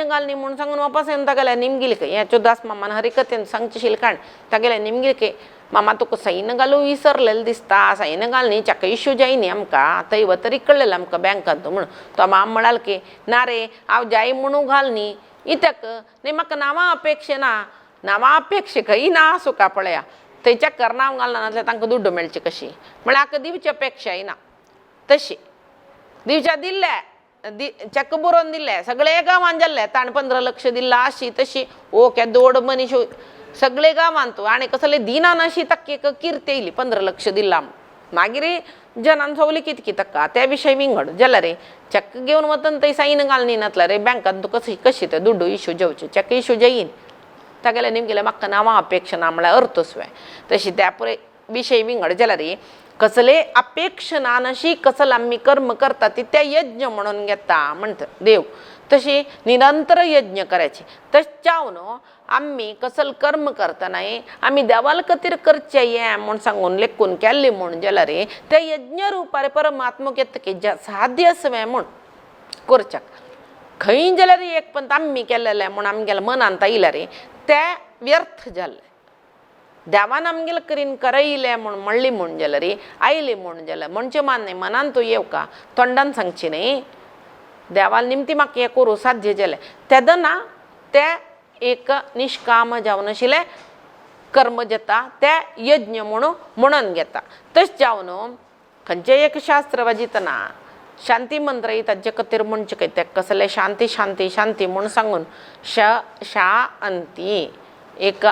घालनी म्हणून सांगून वापस येवन तागेले निमगिले हें अच्युतदास मामान हरिकथेन सांगचे शिलकाण. तागेले निमगिले मामा तुका सायन घालूं विसरलेलें दिसता, सायन घालनी चक्क इश्यू जाय न्ही आमकां, थंय तरी कळलेलें आमकां बँकांत म्हणून. तो माम म्हणाल की ना रे हांव जाय म्हणून घाल न्ही इतक न्ही म्हाका नांवां अपेक्षा ना. नांवां अपेक्षा खंय ना आसूं का पळया. थंय चक्कर नांव घालना नाजाल्यार तांकां दुड्ड मेळची कशी म्हळ्यार हाका दिवची अपेक्षाय ना. तशी दिवच्या दिल्ले चक्क बरोवन दिल्ले सगळे गांवांत जाल्ले. ताणें 15 लक्ष दिला अशी तशी. ओ क्या दोड मनीस सगळे गांवांत आनी कसले दिना नाशी ताका एक किर्त येयली 15 लक्ष दिला. मागीर जनान सवली कितकी ताका त्या विशय विंगड जाल्यार रे चक्क घेवन वतना थंय सायन घालनी नातला रे बँकांत तुका कशी ते दुड्ड इश्यू जेवचे चक्क इश्यू जायीन. तागेले निमगेले म्हाका नांवां अपेक्षा ना म्हळ्यार अर्थस्वे. तशी त्या पुरे विशय विंगड जाल्यार रे कसले अपेक्षा ना नशी कसल आमी कर्म करता ती ते यज्ञ म्हणून घेता म्हणटा देव. तशी निरंतर यज्ञ करायची. तश्यावन आम्ही कसल कर्म करतना आम्ही देवाल खातीर करचे हे म्हूण सांगून लेखून केल्ले म्हूण जाल्यार ते यज्ञ रुपार परमात्मक येता की साध्य आसवे म्हूण करच्याक. खंय जाल्यार एक पंत आम्ही केलेले म्हूण आमगेल्या मनांत आयल्या रे ते व्यर्थ जाले. देवान आमगेले करीन करयले म्हूण म्हणली म्हूण जाल्यार आयले म्हूण जाल्यार म्हणचे मान्य मनान तूं येव का तोंडान सांगची न्ही. देवाल निमती म्हाका हें करूं साध्य जालें तेदना ते एक निश्काम जावन आशिल्ले कर्म जाता ते यज्ञ म्हणून घेता. तशें जावन खंयचेय एक शास्त्र वाजितना शांती मंत्र ताजे खातीर म्हणचे काय ते कसले शांती शांती शांती म्हणून सांगून शांती एक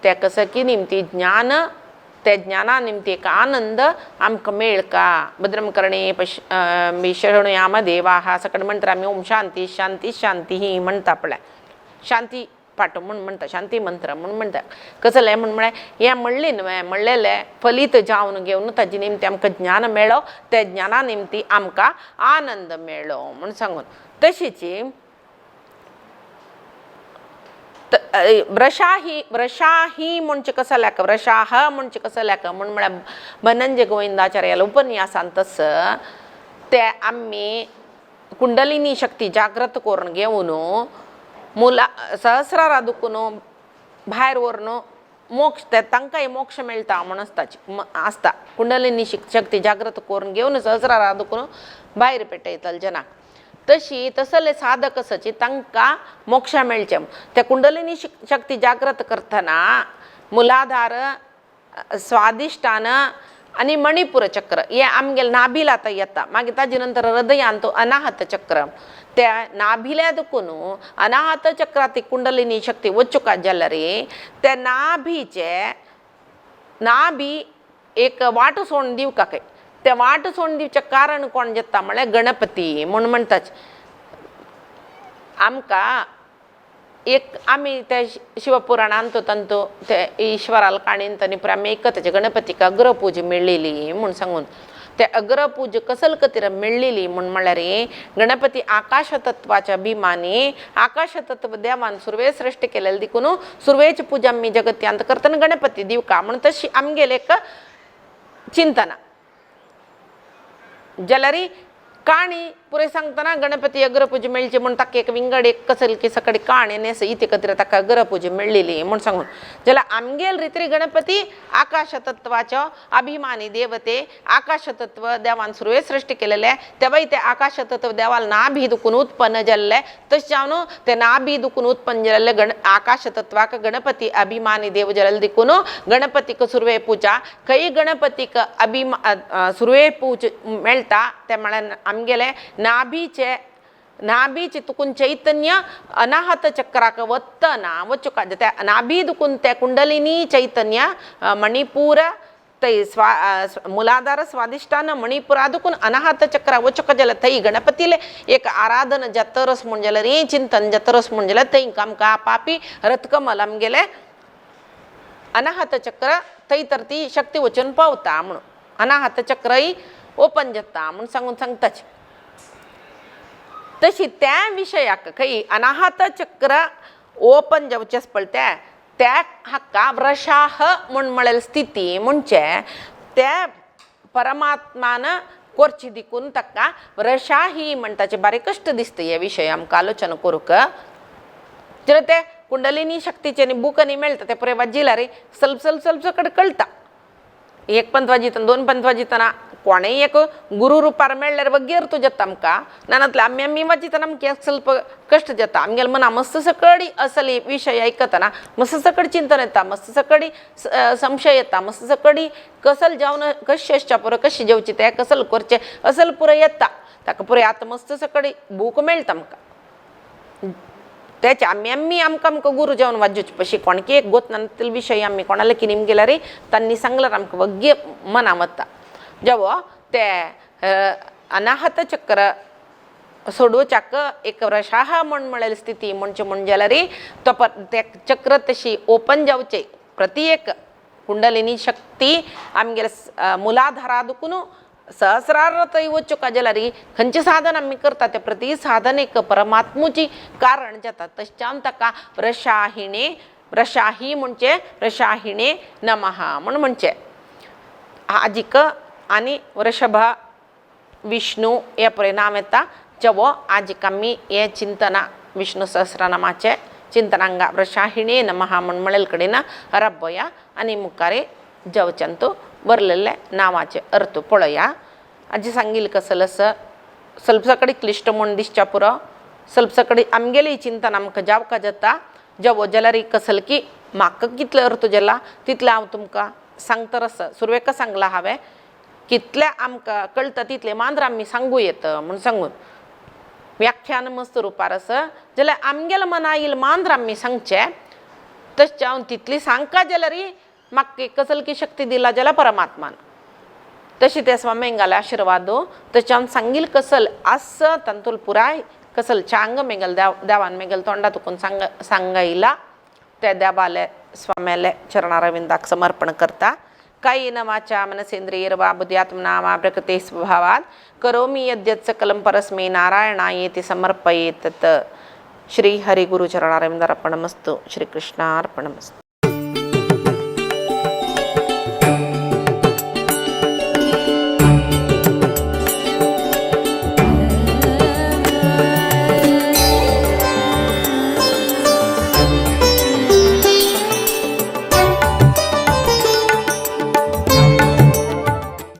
ते कसं की निमती ज्ञान ते ज्ञाना निमती एक आनंद आमकां मेळ का. भद्रम कर्णे शृणुयाम देवाः सकट म्हणटा आमी ओम शांती शांती शांती ही म्हणटा पळय शांती पाठ म्हूण म्हणटा शांती मंत्र म्हूण म्हणटा. कसलें म्हूण म्हळ्यार हें म्हणलें न्हय म्हणलेलें फलीत जावन घेवन ताजे निमती आमकां ज्ञान मेळ्ळो ते ज्ञाना निमती आमकां आनंद मेळ्ळो म्हूण सांगून. तशीच व्रशाही म्हणचे कसं लेख व्रशाह म्हणचे कसं लेख म्हूण म्हळ्यार धनंजय गोविंदाचार्याला उपन्यासान तसं ते आम्ही कुंडलिनी शक्ती जागृत करून घेवन मुला सहस्रारा दुखून भायर व्हरून मोक्ष ते तांकांय मोक्ष मेळटा म्हूण आसता. कुंडलिनी शक्ती जागृत करून घेवन सहस्रारा दुखून भायर पेटयतले जनाक. तशी तसले साधक आसाची तांकां मोक्ष मेळचे. त्या कुंडलिनी शक्ती जागृत करतना मुलाधार स्वादिष्टान आनी मणिपूर चक्र हे आमगेले नाभिलात येता. मागीर ताजे नंतर हृदयान तो अनाहत चक्र त्या नाभिल्या दुखून अनाहत चक्रात कुंडलिनी शक्ती वचूका जाल्यार त्या नाभी एक वाट सोडून दिवका काय ते वाट सोडून दिवचें कारण कोण जाता म्हळ्यार गणपती म्हूण म्हणटाच. आमकां एक आम्ही त्या शिवपुराण आणतो तंतो त्या ईश्वराला काणीन पुरा आम्ही एकताचे गणपतीका अग्रपूज मिळलेली म्हणून सांगून त्या अग्रपूज कसल कतीर मिळलेली म्हणून म्हणल्यार गणपती आकाश तत्वाच्या अभिमानी आकाश तत्व देवान सुरवे सृष्टी केलेलं देखून सुरवेची पूजा आम्ही जगत्यांत करताना गणपती दिव का म्हणून तशी आमगेले एक चिंतना जलरी काणी पुरे सांगताना गणपती अग्रपूज मिळचे म्हणून ताका एक विंगड एक कसल की सकाळी काणी नेस इथे कतिर ताका अग्रपूज मिळलेली म्हणून सांगून ज्याला आमगेल रित्री गणपती आकाश तत्वाच्या अभिमानी देवते आकाश तत्व देवान सुरवे सृष्टी केलेले तेव्हा ते आकाश तत्व देवाला नाभी दुखून उत्पन्न जल्ले तस जावनो ते नाभी दुखून उत्पन्न जल्ले आकाश तत्वाक गणपती अभिमानी देव जल दिकून गणपतीक सुरवे पूजा काही गणपतीक सुरवे पूज मेळता त्या म्हळ्यार आमगेले नाभीचे तुकून चैतन्य अनाहत चक्राक वत्तना वचुका त्या नाभी दुकून त्या कुंडलिनी चैतन्य मणिपूर तै मूलाधार स्वादिष्टान मणिपूर दुकून अनाहत चक्र वचुक जल तै गणपतीले एक आराधन जतरस म्हणजेल रे चिंतन जतरस म्हणजेल तै कामका पापी रथकमल आमगेले अनाहत चक्र तै तर ती शक्ती वचन पावता म्हणून अनाहत चक्रही ओपन जाता म्हणून सांगून सांगताच तशी त्या विषयाक काही अनाहत चक्र ओपन जावचेच पडल्या त्या हक्का व्रशाह म्हण म्हळेल स्थिती म्हणजे त्या परमात्मान कोरची दिकून तक्का व्रशाही म्हणताचे बारे कष्ट दिसते या विषय आमकां आलोचना करूक जर ते कुंडलिनी शक्तीचे बुकनी मेळटा ते पुरे वाजिला रे ಸ್ವಲ್ಪ कಡೆ कळटा एक पंथ वाजितना दोन पंथ वाजितना कोणेय एक गुरु रूपार मेळ्ळ्यार वगेर तो जाता आमकां नानातले आम्ही वाजितना आमकां ಸ್ವಲ್ಪ कष्ट जाता आमगेल मना मस्त सकडी असली विषय ऐकतना मस्त सकडी चिंतन येता मस्त सकडी संशय येता मस्त सकडी कसल जावन कशी असच्या पुरो कशी जेवची ते कसल करचे असल पुरो येता ताका पुरे आता मस्त सकडी बूक मेळटा आमकां त्याच्या आम्ही आमकां गुरु जेवण वाजूच पशी कोणके एक गोत नातील विषय आम्ही कोणाला की निम गेला रे त्यांनी सांगल्यार आमकां वग्गे मना वता जेव्हा ते अनाहत चक्र सोडोवच्याक एक व्रशाह म्हण म्हळेल स्थिती म्हणजे जाल्यार रे तो ते चक्र तशी ओपन जावचे प्रति एक कुंडलिनी शक्ती आमगेले मुलाधारा दुखून सहस्रार्थ वचुका जलारी खंयचे साधन आम्ही करता ते प्रति साधन एक परमात्मुची कारण जाता तश्यान ताका व्रशाही म्हणजे व्रशाहिणे नमः म्हणजे आजिक आणि वृषभ विष्णू या परिणाम येता जेव्हा आजिक आम्ही हे चिंतना विष्णू सहस्रनामाचे चिंतनांगा व्रशाहिणे नमः म्हळेल कडेन रब्बया आणि मुखारे जवचंतो बरलेले नावाचे अर्थ पळया आजी सांगील कसं असं ಸ್ವಲ್ಪ सकडी क्लिष्ट म्हण दिसच्या पुरो ಸ್ವಲ್ಪ सकडी आमगेली चिंतन आमकां जावका जाता जेवो जाल्यार कसल की म्हाका कितले अर्थ जाला तितले हांव तुमकां सांगता रस सुरवेक सांगला हांवें कितले आमकां कळटा तितले मांद्र आमी सांगू येता म्हण सांगून व्याख्यान मस्त रुपार आसा जाल्यार आमगेल्या मना येईल मांद्र आमी सांगचे तशें हांव तितली सांगका जाल्यार म्हाका कसल की शक्ती दिला जाल्यार परमात्मान तशी ते स्वामींगाला आशीर्वाद त्याच्यान सांगील कसल आस तंतुल पुराय कसल चांग मेगल देवान मेगल तोंडा तुकून सांगायला त्या देवाले स्वाम्याले चरणारविंदाक समर्पण करता कायेन वाचा मनसेंद्रियर्वा बुद्ध्यात्मना वा प्रकृते स्वभावात करोमि यद्यत् सकलं परस्मै नारायणायेति समर्पयेत् तत् श्री हरि गुरु चरणारविंदार्पणमस्तु श्री कृष्णार्पणमस्तु।